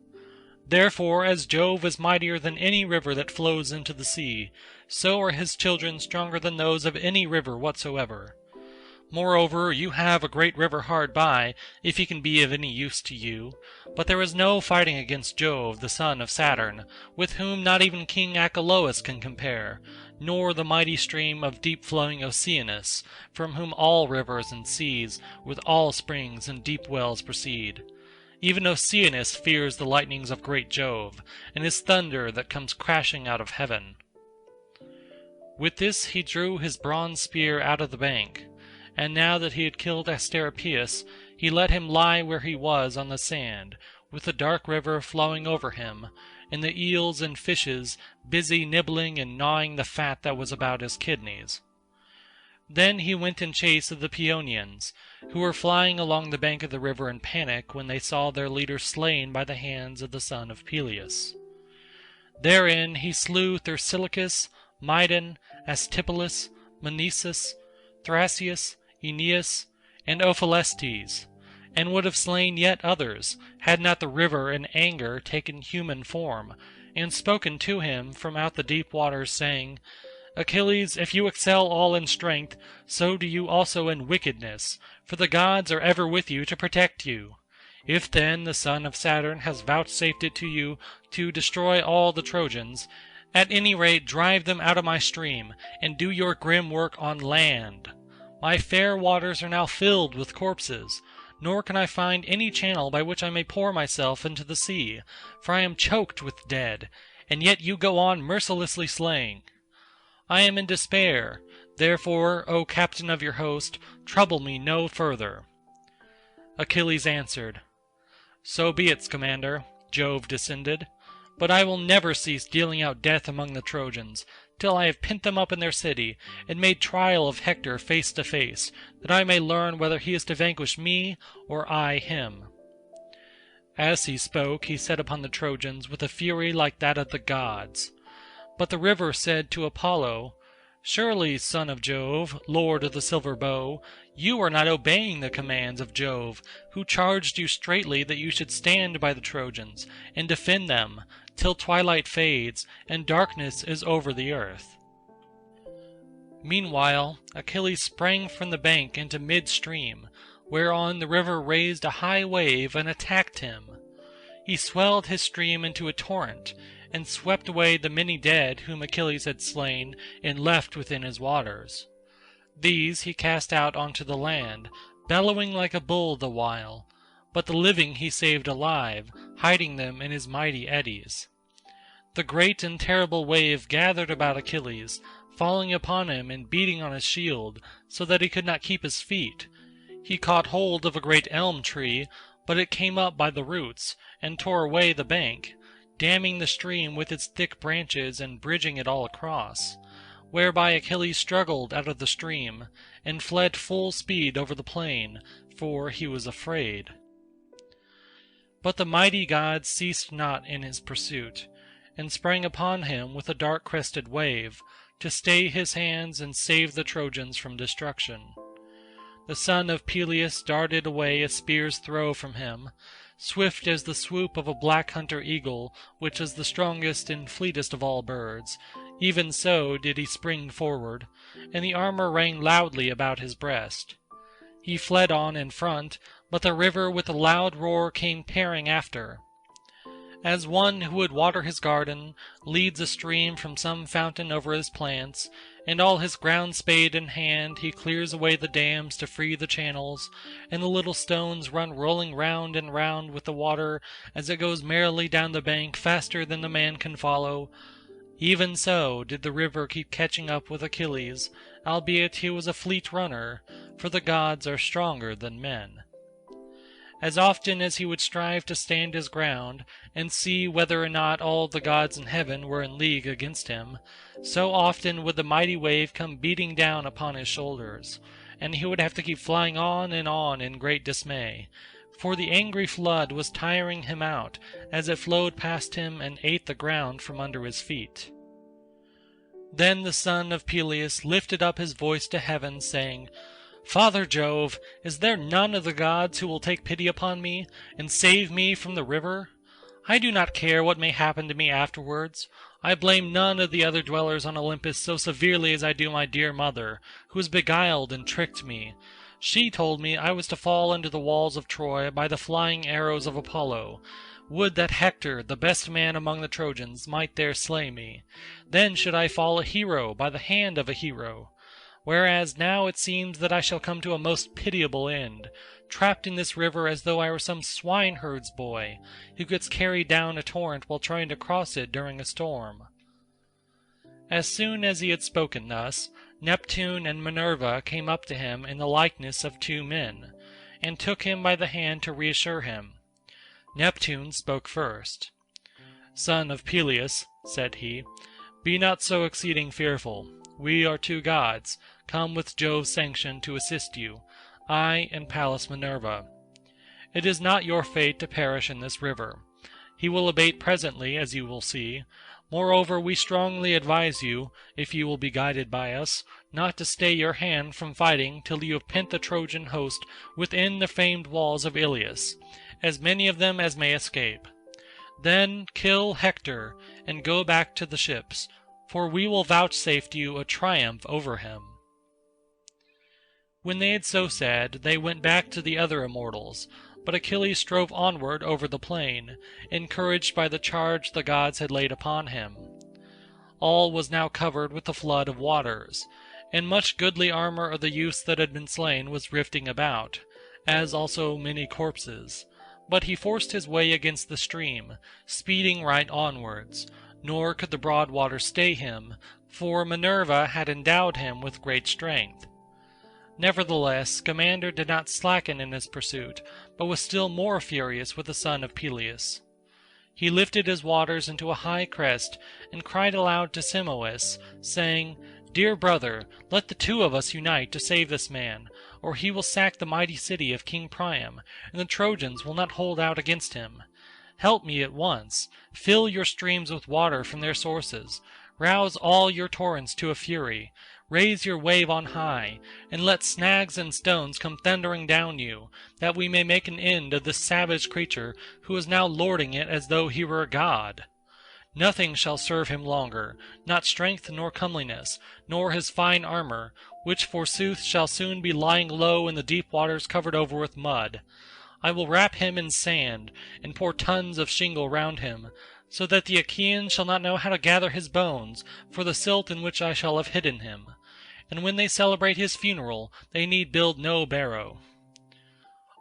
Therefore, as Jove is mightier than any river that flows into the sea, so are his children stronger than those of any river whatsoever. Moreover, you have a great river hard by, if he can be of any use to you, but there is no fighting against Jove, the son of Saturn, with whom not even King Achelous can compare, nor the mighty stream of deep-flowing Oceanus, from whom all rivers and seas, with all springs and deep wells proceed. Even Oceanus fears the lightnings of great Jove, and his thunder that comes crashing out of heaven." With this he drew his bronze spear out of the bank, and now that he had killed Asteropaeus, he let him lie where he was on the sand, with the dark river flowing over him, and the eels and fishes busy nibbling and gnawing the fat that was about his kidneys. Then he went in chase of the Paeonians, who were flying along the bank of the river in panic when they saw their leader slain by the hands of the son of Peleus. Therein he slew Thersilochus, Mydon, Astypolus, Menesus, Thrasius, Aeneas, and Ophelestes, and would have slain yet others, had not the river in anger taken human form, and spoken to him from out the deep waters, saying, "Achilles, if you excel all in strength, so do you also in wickedness, for the gods are ever with you to protect you. If then the son of Saturn has vouchsafed it to you to destroy all the Trojans, at any rate drive them out of my stream, and do your grim work on land. My fair waters are now filled with corpses, nor can I find any channel by which I may pour myself into the sea, for I am choked with dead, and yet you go on mercilessly slaying. I am in despair, therefore, O captain of your host, trouble me no further." Achilles answered, "So be it, Scamander, Jove descended, but I will never cease dealing out death among the Trojans, till I have pent them up in their city, and made trial of Hector face to face, that I may learn whether he is to vanquish me, or I him." As he spoke, he set upon the Trojans with a fury like that of the gods. But the river said to Apollo, "Surely, son of Jove, lord of the silver bow, you are not obeying the commands of Jove, who charged you straitly that you should stand by the Trojans, and defend them, till twilight fades, and darkness is over the earth." Meanwhile Achilles sprang from the bank into mid-stream, whereon the river raised a high wave and attacked him. He swelled his stream into a torrent, and swept away the many dead whom Achilles had slain and left within his waters. These he cast out onto the land, bellowing like a bull the while, but the living he saved alive, hiding them in his mighty eddies. The great and terrible wave gathered about Achilles, falling upon him and beating on his shield, so that he could not keep his feet. He caught hold of a great elm tree, but it came up by the roots, and tore away the bank, damming the stream with its thick branches and bridging it all across, whereby Achilles struggled out of the stream, and fled full speed over the plain, for he was afraid. But the mighty god ceased not in his pursuit, and sprang upon him with a dark-crested wave, to stay his hands and save the Trojans from destruction. The son of Peleus darted away a spear's throw from him, swift as the swoop of a black hunter-eagle, which is the strongest and fleetest of all birds. Even so did he spring forward, and the armor rang loudly about his breast. He fled on in front, but the river with a loud roar came tearing after. As one who would water his garden, leads a stream from some fountain over his plants, and all his ground spade in hand he clears away the dams to free the channels, and the little stones run rolling round and round with the water as it goes merrily down the bank faster than the man can follow, even so did the river keep catching up with Achilles, albeit he was a fleet runner, for the gods are stronger than men. As often as he would strive to stand his ground, and see whether or not all the gods in heaven were in league against him, so often would the mighty wave come beating down upon his shoulders, and he would have to keep flying on in great dismay, for the angry flood was tiring him out as it flowed past him and ate the ground from under his feet. Then the son of Peleus lifted up his voice to heaven, saying, "Father Jove, is there none of the gods who will take pity upon me, and save me from the river? I do not care what may happen to me afterwards. I blame none of the other dwellers on Olympus so severely as I do my dear mother, who has beguiled and tricked me. She told me I was to fall under the walls of Troy by the flying arrows of Apollo. Would that Hector, the best man among the Trojans, might there slay me. Then should I fall a hero by the hand of a hero. Whereas now it seems that I shall come to a most pitiable end, trapped in this river as though I were some swineherd's boy, who gets carried down a torrent while trying to cross it during a storm." As soon as he had spoken thus, Neptune and Minerva came up to him in the likeness of two men, and took him by the hand to reassure him. Neptune spoke first. "Son of Peleus," said he, "be not so exceeding fearful. We are two gods, come with Jove's sanction to assist you, I and Pallas Minerva. It is not your fate to perish in this river. He will abate presently, as you will see. Moreover, we strongly advise you, if you will be guided by us, not to stay your hand from fighting till you have pent the Trojan host within the famed walls of Ilius, as many of them as may escape. Then kill Hector, and go back to the ships, for we will vouchsafe to you a triumph over him." When they had so said, they went back to the other immortals, but Achilles strove onward over the plain, encouraged by the charge the gods had laid upon him. All was now covered with the flood of waters, and much goodly armor of the youths that had been slain was drifting about, as also many corpses. But he forced his way against the stream, speeding right onwards, nor could the broad water stay him, for Minerva had endowed him with great strength. Nevertheless, Scamander did not slacken in his pursuit, but was still more furious with the son of Peleus. He lifted his waters into a high crest, and cried aloud to Simois, saying, "Dear brother, let the two of us unite to save this man, or he will sack the mighty city of King Priam, and the Trojans will not hold out against him. Help me at once. Fill your streams with water from their sources. Rouse all your torrents to a fury. Raise your wave on high, and let snags and stones come thundering down you, that we may make an end of this savage creature who is now lording it as though he were a god. Nothing shall serve him longer, not strength nor comeliness, nor his fine armor, which forsooth shall soon be lying low in the deep waters covered over with mud. I will wrap him in sand, and pour tons of shingle round him, so that the Achaeans shall not know how to gather his bones for the silt in which I shall have hidden him. And when they celebrate his funeral, they need build no barrow."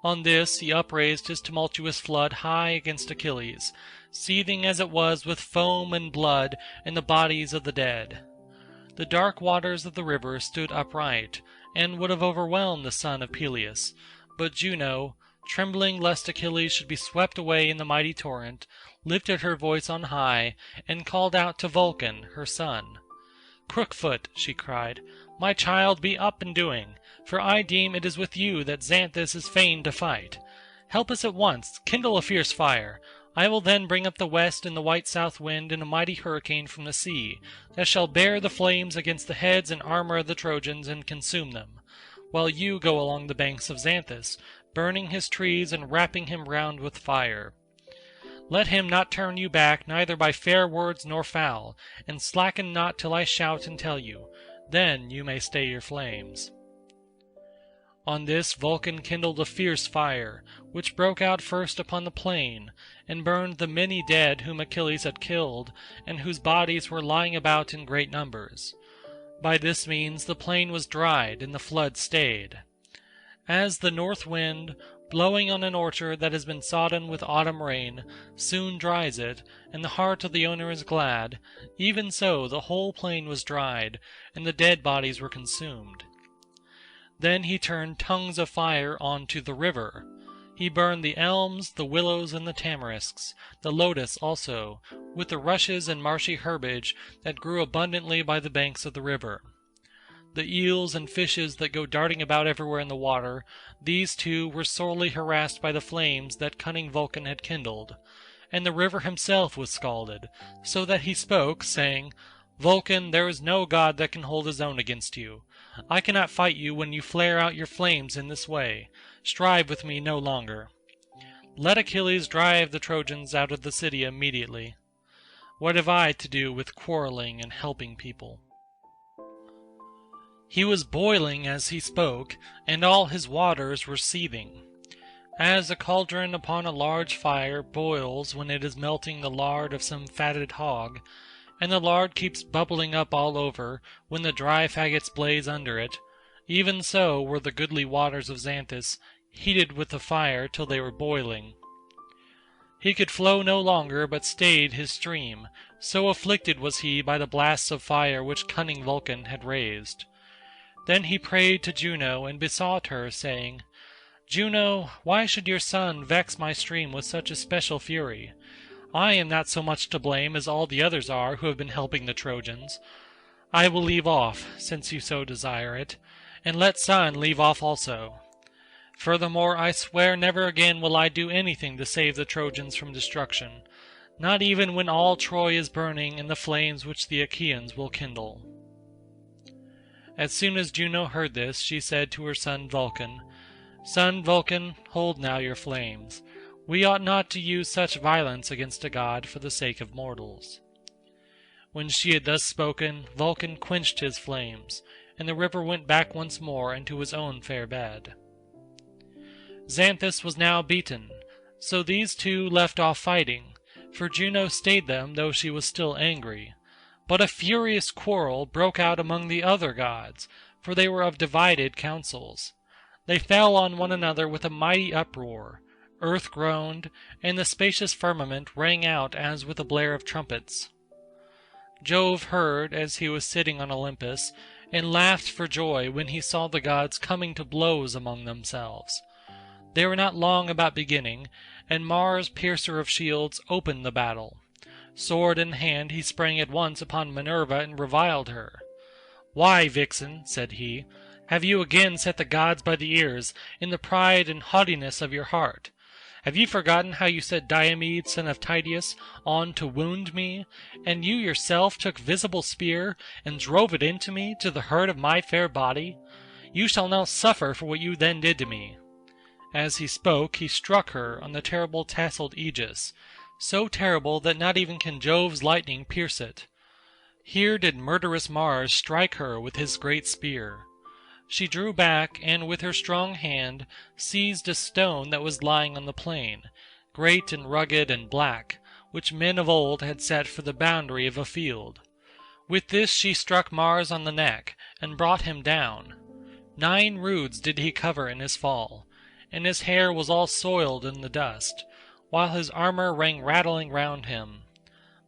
On this he upraised his tumultuous flood high against Achilles, seething as it was with foam and blood and the bodies of the dead. The dark waters of the river stood upright, and would have overwhelmed the son of Peleus, but Juno, trembling lest Achilles should be swept away in the mighty torrent, lifted her voice on high, and called out to Vulcan, her son. "Crookfoot," she cried, "my child, be up and doing, for I deem it is with you that Xanthus is fain to fight. Help us at once, kindle a fierce fire. I will then bring up the west and the white south wind and a mighty hurricane from the sea, that shall bear the flames against the heads and armor of the Trojans and consume them, while you go along the banks of Xanthus, burning his trees and wrapping him round with fire. Let him not turn you back neither by fair words nor foul, and slacken not till I shout and tell you. Then you may stay your flames." On this Vulcan kindled a fierce fire, which broke out first upon the plain, and burned the many dead whom Achilles had killed, and whose bodies were lying about in great numbers. By this means the plain was dried, and the flood stayed. As the north wind, blowing on an orchard that has been sodden with autumn rain, soon dries it, and the heart of the owner is glad, even so the whole plain was dried, and the dead bodies were consumed. Then he turned tongues of fire on to the river. He burned the elms, the willows, and the tamarisks, the lotus also, with the rushes and marshy herbage that grew abundantly by the banks of the river. The eels and fishes that go darting about everywhere in the water, these too were sorely harassed by the flames that cunning Vulcan had kindled, and the river himself was scalded, so that he spoke, saying, "Vulcan, there is no god that can hold his own against you. I cannot fight you when you flare out your flames in this way. Strive with me no longer. Let Achilles drive the Trojans out of the city immediately. What have I to do with quarreling and helping people?" He was boiling as he spoke, and all his waters were seething. As a cauldron upon a large fire boils when it is melting the lard of some fatted hog, and the lard keeps bubbling up all over when the dry faggots blaze under it, even so were the goodly waters of Xanthus, heated with the fire till they were boiling. He could flow no longer, but stayed his stream, so afflicted was he by the blasts of fire which cunning Vulcan had raised. Then he prayed to Juno and besought her, saying, "Juno, why should your son vex my stream with such especial fury? I am not so much to blame as all the others are who have been helping the Trojans. I will leave off, since you so desire it, and let Sun leave off also. Furthermore, I swear never again will I do anything to save the Trojans from destruction, not even when all Troy is burning in the flames which the Achaeans will kindle." As soon as Juno heard this, she said to her son Vulcan, "Son Vulcan, hold now your flames. We ought not to use such violence against a god for the sake of mortals." When she had thus spoken, Vulcan quenched his flames, and the river went back once more into his own fair bed. Xanthus was now beaten, so these two left off fighting, for Juno stayed them though she was still angry. But a furious quarrel broke out among the other gods, for they were of divided counsels. They fell on one another with a mighty uproar. Earth groaned, and the spacious firmament rang out as with a blare of trumpets. Jove heard as he was sitting on Olympus, and laughed for joy when he saw the gods coming to blows among themselves. They were not long about beginning, and Mars, piercer of shields, opened the battle. Sword in hand he sprang at once upon Minerva and reviled her. "Why, vixen," said he, "have you again set the gods by the ears in the pride and haughtiness of your heart? Have you forgotten how you set Diomed, son of Tydeus, on to wound me, and you yourself took visible spear and drove it into me, to the hurt of my fair body? You shall now suffer for what you then did to me." As he spoke, he struck her on the terrible tasselled aegis, so terrible that not even can Jove's lightning pierce it. Here did murderous Mars strike her with his great spear. She drew back, and with her strong hand seized a stone that was lying on the plain, great and rugged and black, which men of old had set for the boundary of a field. With this she struck Mars on the neck, and brought him down. 9 roods did he cover in his fall, and his hair was all soiled in the dust, while his armor rang rattling round him.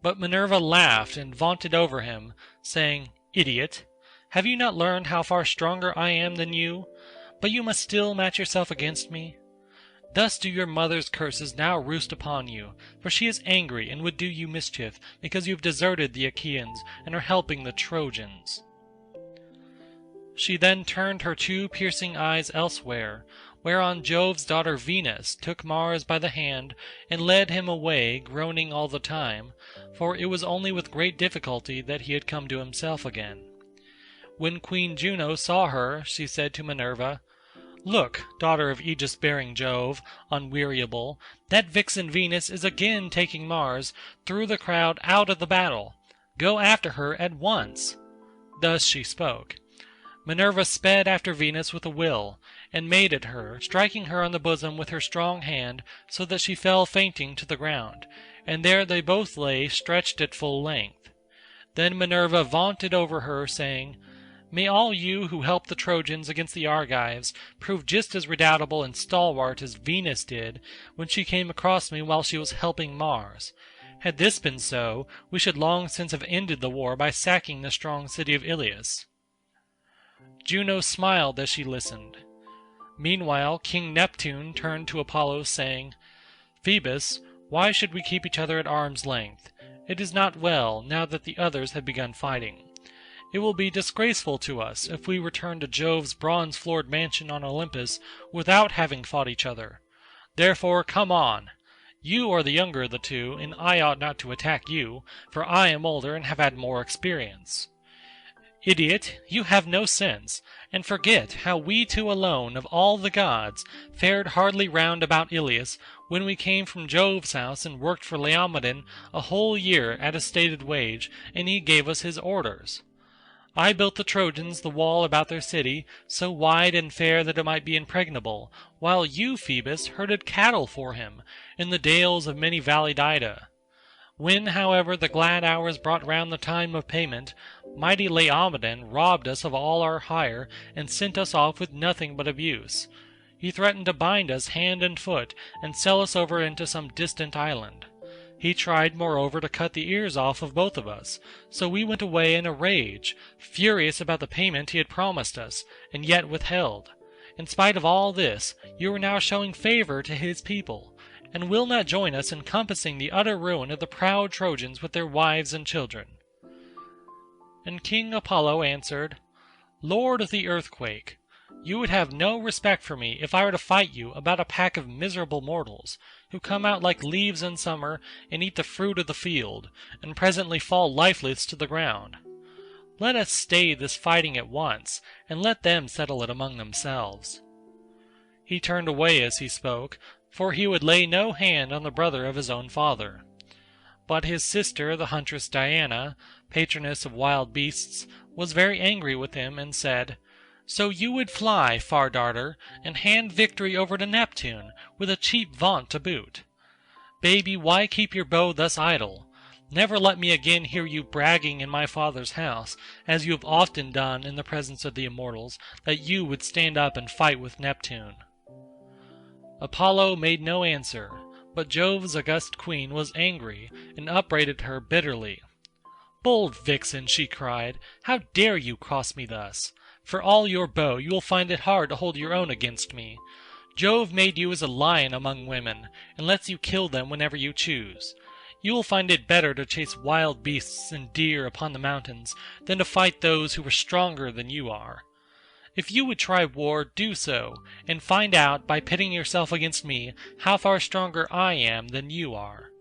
But Minerva laughed and vaunted over him, saying, "Idiot! Have you not learned how far stronger I am than you? But you must still match yourself against me? Thus do your mother's curses now roost upon you, for she is angry and would do you mischief, because you have deserted the Achaeans and are helping the Trojans." She then turned her 2 piercing eyes elsewhere, whereon Jove's daughter Venus took Mars by the hand and led him away, groaning all the time, for it was only with great difficulty that he had come to himself again. When Queen Juno saw her, she said to Minerva, "Look, daughter of aegis-bearing Jove, unweariable, that vixen Venus is again taking Mars through the crowd out of the battle. Go after her at once." Thus she spoke. Minerva sped after Venus with a will, and made at her, striking her on the bosom with her strong hand, so that she fell fainting to the ground, and there they both lay stretched at full length. Then Minerva vaunted over her, saying, "May all you who helped the Trojans against the Argives prove just as redoubtable and stalwart as Venus did when she came across me while she was helping Mars. Had this been so, we should long since have ended the war by sacking the strong city of Ilias." Juno smiled as she listened. Meanwhile King Neptune turned to Apollo, saying, "Phoebus, why should we keep each other at arm's length? It is not well, now that the others have begun fighting. It will be disgraceful to us if we return to Jove's bronze-floored mansion on Olympus without having fought each other. Therefore come on. You are the younger of the two, and I ought not to attack you, for I am older and have had more experience. Idiot, you have no sense, and forget how we two alone of all the gods fared hardly round about Ilias when we came from Jove's house and worked for Laomedon a whole year at a stated wage, and he gave us his orders. I built the Trojans the wall about their city, so wide and fair that it might be impregnable, while you, Phoebus, herded cattle for him in the dales of many valleyed Ida. When, however, the glad hours brought round the time of payment, mighty Laomedon robbed us of all our hire and sent us off with nothing but abuse. He threatened to bind us hand and foot and sell us over into some distant island. He tried, moreover, to cut the ears off of both of us, so we went away in a rage, furious about the payment he had promised us, and yet withheld. In spite of all this, you are now showing favor to his people, and will not join us in compassing the utter ruin of the proud Trojans with their wives and children." And King Apollo answered, "Lord of the earthquake, you would have no respect for me if I were to fight you about a pack of miserable mortals, who come out like leaves in summer and eat the fruit of the field, and presently fall lifeless to the ground. Let us stay this fighting at once, and let them settle it among themselves." He turned away as he spoke, for he would lay no hand on the brother of his own father. But his sister, the huntress Diana, patroness of wild beasts, was very angry with him, and said, "So you would fly, far darter, and hand victory over to Neptune, with a cheap vaunt to boot. Baby, why keep your bow thus idle? Never let me again hear you bragging in my father's house, as you have often done in the presence of the immortals, that you would stand up and fight with Neptune." Apollo made no answer, but Jove's august queen was angry, and upbraided her bitterly. "Bold vixen," she cried, "how dare you cross me thus? For all your bow, you will find it hard to hold your own against me. Jove made you as a lion among women, and lets you kill them whenever you choose. You will find it better to chase wild beasts and deer upon the mountains than to fight those who are stronger than you are. If you would try war, do so, and find out by pitting yourself against me how far stronger I am than you are."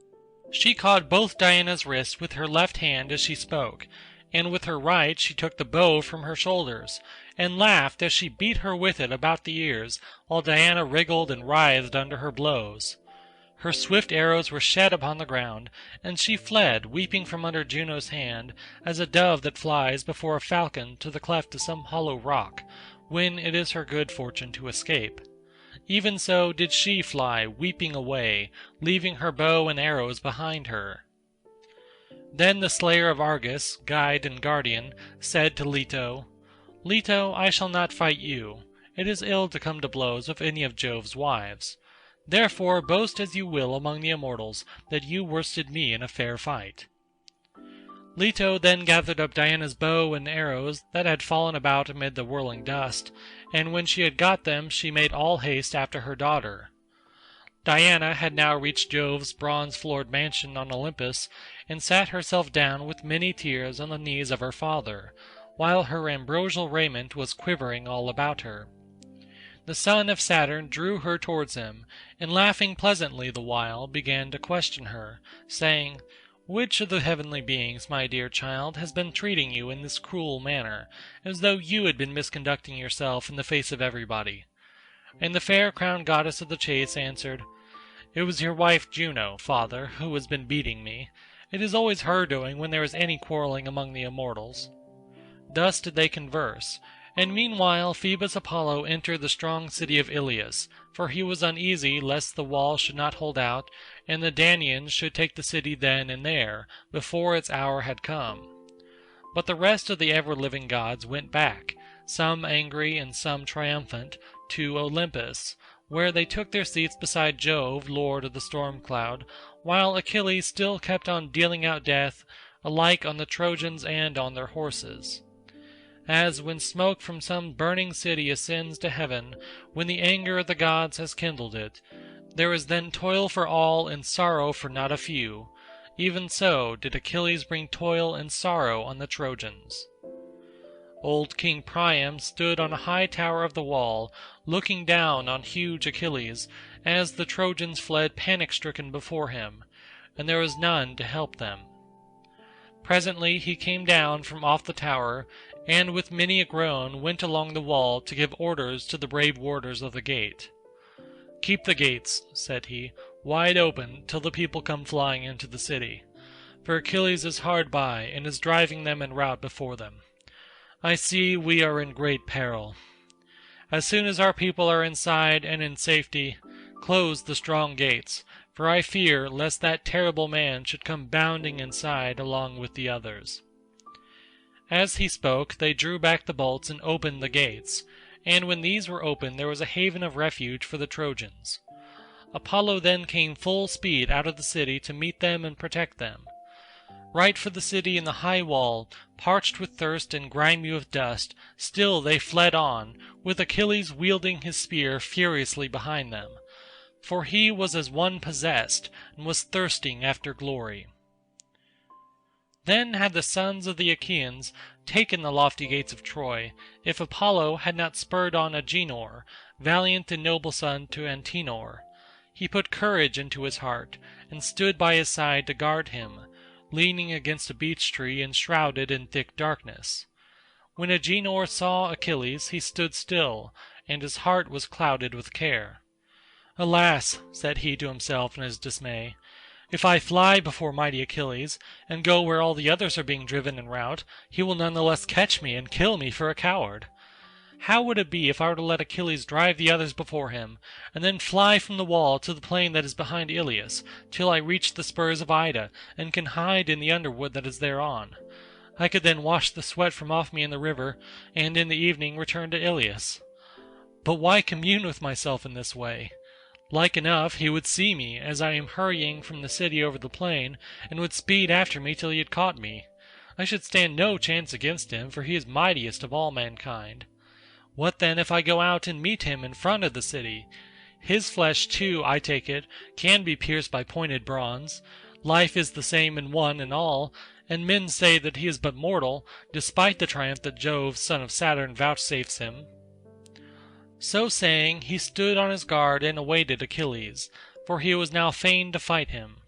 She caught both Diana's wrists with her left hand as she spoke, and with her right she took the bow from her shoulders, and laughed as she beat her with it about the ears, while Diana wriggled and writhed under her blows. Her swift arrows were shed upon the ground, and she fled, weeping from under Juno's hand, as a dove that flies before a falcon to the cleft of some hollow rock, when it is her good fortune to escape. Even so did she fly, weeping away, leaving her bow and arrows behind her. Then the slayer of Argus, guide and guardian, said to Leto, "Leto, I shall not fight you. It is ill to come to blows with any of Jove's wives. Therefore boast as you will among the immortals that you worsted me in a fair fight." Leto then gathered up Diana's bow and arrows that had fallen about amid the whirling dust, and when she had got them she made all haste after her daughter. Diana had now reached Jove's bronze-floored mansion on Olympus, and sat herself down with many tears on the knees of her father, while her ambrosial raiment was quivering all about her. The son of Saturn drew her towards him, and laughing pleasantly the while, began to question her, saying, "Which of the heavenly beings, my dear child, has been treating you in this cruel manner, as though you had been misconducting yourself in the face of everybody?" And the fair crowned goddess of the chase answered, "It was your wife Juno, father, who has been beating me. It is always her doing when there is any quarrelling among the immortals." Thus did they converse, and meanwhile Phoebus Apollo entered the strong city of Ilius, for he was uneasy lest the wall should not hold out, and the Danaans should take the city then and there, before its hour had come. But the rest of the ever-living gods went back, some angry and some triumphant, to Olympus, where they took their seats beside Jove, lord of the storm cloud, while Achilles still kept on dealing out death alike on the Trojans and on their horses. As when smoke from some burning city ascends to heaven, when the anger of the gods has kindled it, there is then toil for all and sorrow for not a few, even so did Achilles bring toil and sorrow on the Trojans. Old King Priam stood on a high tower of the wall, looking down on huge Achilles, as the Trojans fled panic-stricken before him, and there was none to help them. Presently he came down from off the tower, and with many a groan went along the wall to give orders to the brave warders of the gate. "Keep the gates," said he, "wide open till the people come flying into the city, for Achilles is hard by and is driving them in rout before them. I see we are in great peril. As soon as our people are inside and in safety, close the strong gates, for I fear lest that terrible man should come bounding inside along with the others." As he spoke, they drew back the bolts and opened the gates, and when these were opened there was a haven of refuge for the Trojans. Apollo then came full speed out of the city to meet them and protect them. Right for the city in the high wall, parched with thirst and grimy with dust, still they fled on, with Achilles wielding his spear furiously behind them, for he was as one possessed, and was thirsting after glory. Then had the sons of the Achaeans taken the lofty gates of Troy, if Apollo had not spurred on Agenor, valiant and noble son to Antenor. He put courage into his heart, and stood by his side to guard him, leaning against a beech tree and shrouded in thick darkness. When Agenor saw Achilles, he stood still, and his heart was clouded with care. "Alas," said he to himself in his dismay, "if I fly before mighty Achilles, and go where all the others are being driven in rout, he will none the less catch me and kill me for a coward. How would it be if I were to let Achilles drive the others before him, and then fly from the wall to the plain that is behind Ilius, till I reach the spurs of Ida, and can hide in the underwood that is thereon? I could then wash the sweat from off me in the river, and in the evening return to Ilius. But why commune with myself in this way? Like enough he would see me as I am hurrying from the city over the plain, and would speed after me till he had caught me. I should stand no chance against him, for he is mightiest of all mankind. What then if I go out and meet him in front of the city? His flesh too, I take it, can be pierced by pointed bronze. Life is the same in one and all, and men say that he is but mortal, despite the triumph that Jove, son of Saturn, vouchsafes him." So saying, he stood on his guard and awaited Achilles, for he was now fain to fight him.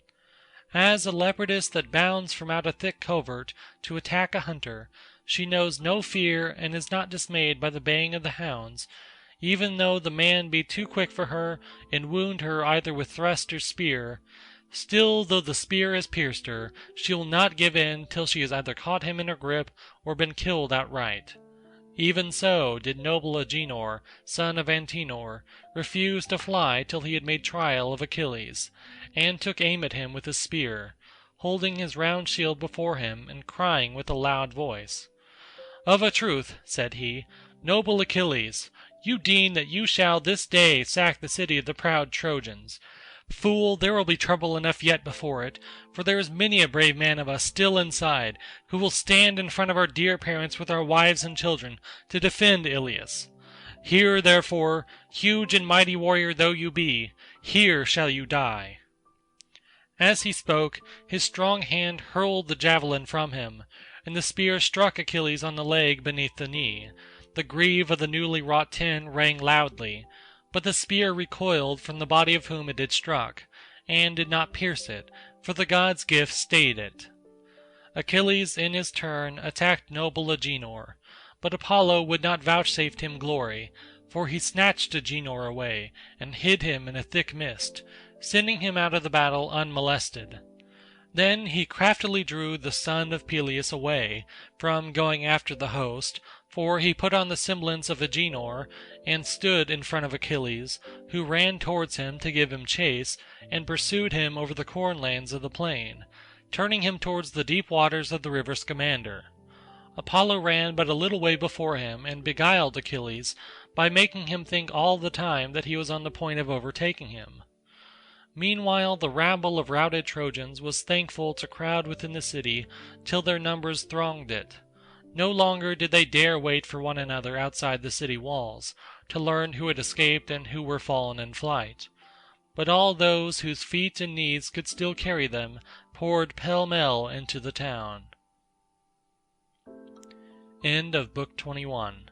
As a leopardess that bounds from out a thick covert to attack a hunter, she knows no fear and is not dismayed by the baying of the hounds, even though the man be too quick for her and wound her either with thrust or spear. Still, though the spear has pierced her, she will not give in till she has either caught him in her grip or been killed outright. Even so did noble Agenor, son of Antenor, refuse to fly till he had made trial of Achilles, and took aim at him with his spear, holding his round shield before him and crying with a loud voice. "Of a truth," said he, "noble Achilles, you deem that you shall this day sack the city of the proud Trojans. Fool, there will be trouble enough yet before it, for there is many a brave man of us still inside, who will stand in front of our dear parents with our wives and children to defend Ilius. Here, therefore, huge and mighty warrior though you be, here shall you die." As he spoke, his strong hand hurled the javelin from him, and the spear struck Achilles on the leg beneath the knee. The greave of the newly wrought tin rang loudly, but the spear recoiled from the body of whom it had struck, and did not pierce it, for the god's gift stayed it. Achilles in his turn attacked noble Agenor, but Apollo would not vouchsafe him glory, for he snatched Agenor away, and hid him in a thick mist, sending him out of the battle unmolested. Then he craftily drew the son of Peleus away from going after the host, for he put on the semblance of Agenor, and stood in front of Achilles, who ran towards him to give him chase, and pursued him over the cornlands of the plain, turning him towards the deep waters of the river Scamander. Apollo ran but a little way before him, and beguiled Achilles by making him think all the time that he was on the point of overtaking him. Meanwhile the rabble of routed Trojans was thankful to crowd within the city till their numbers thronged it. No longer did they dare wait for one another outside the city walls, to learn who had escaped and who were fallen in flight. But all those whose feet and knees could still carry them poured pell-mell into the town. End of Book 21.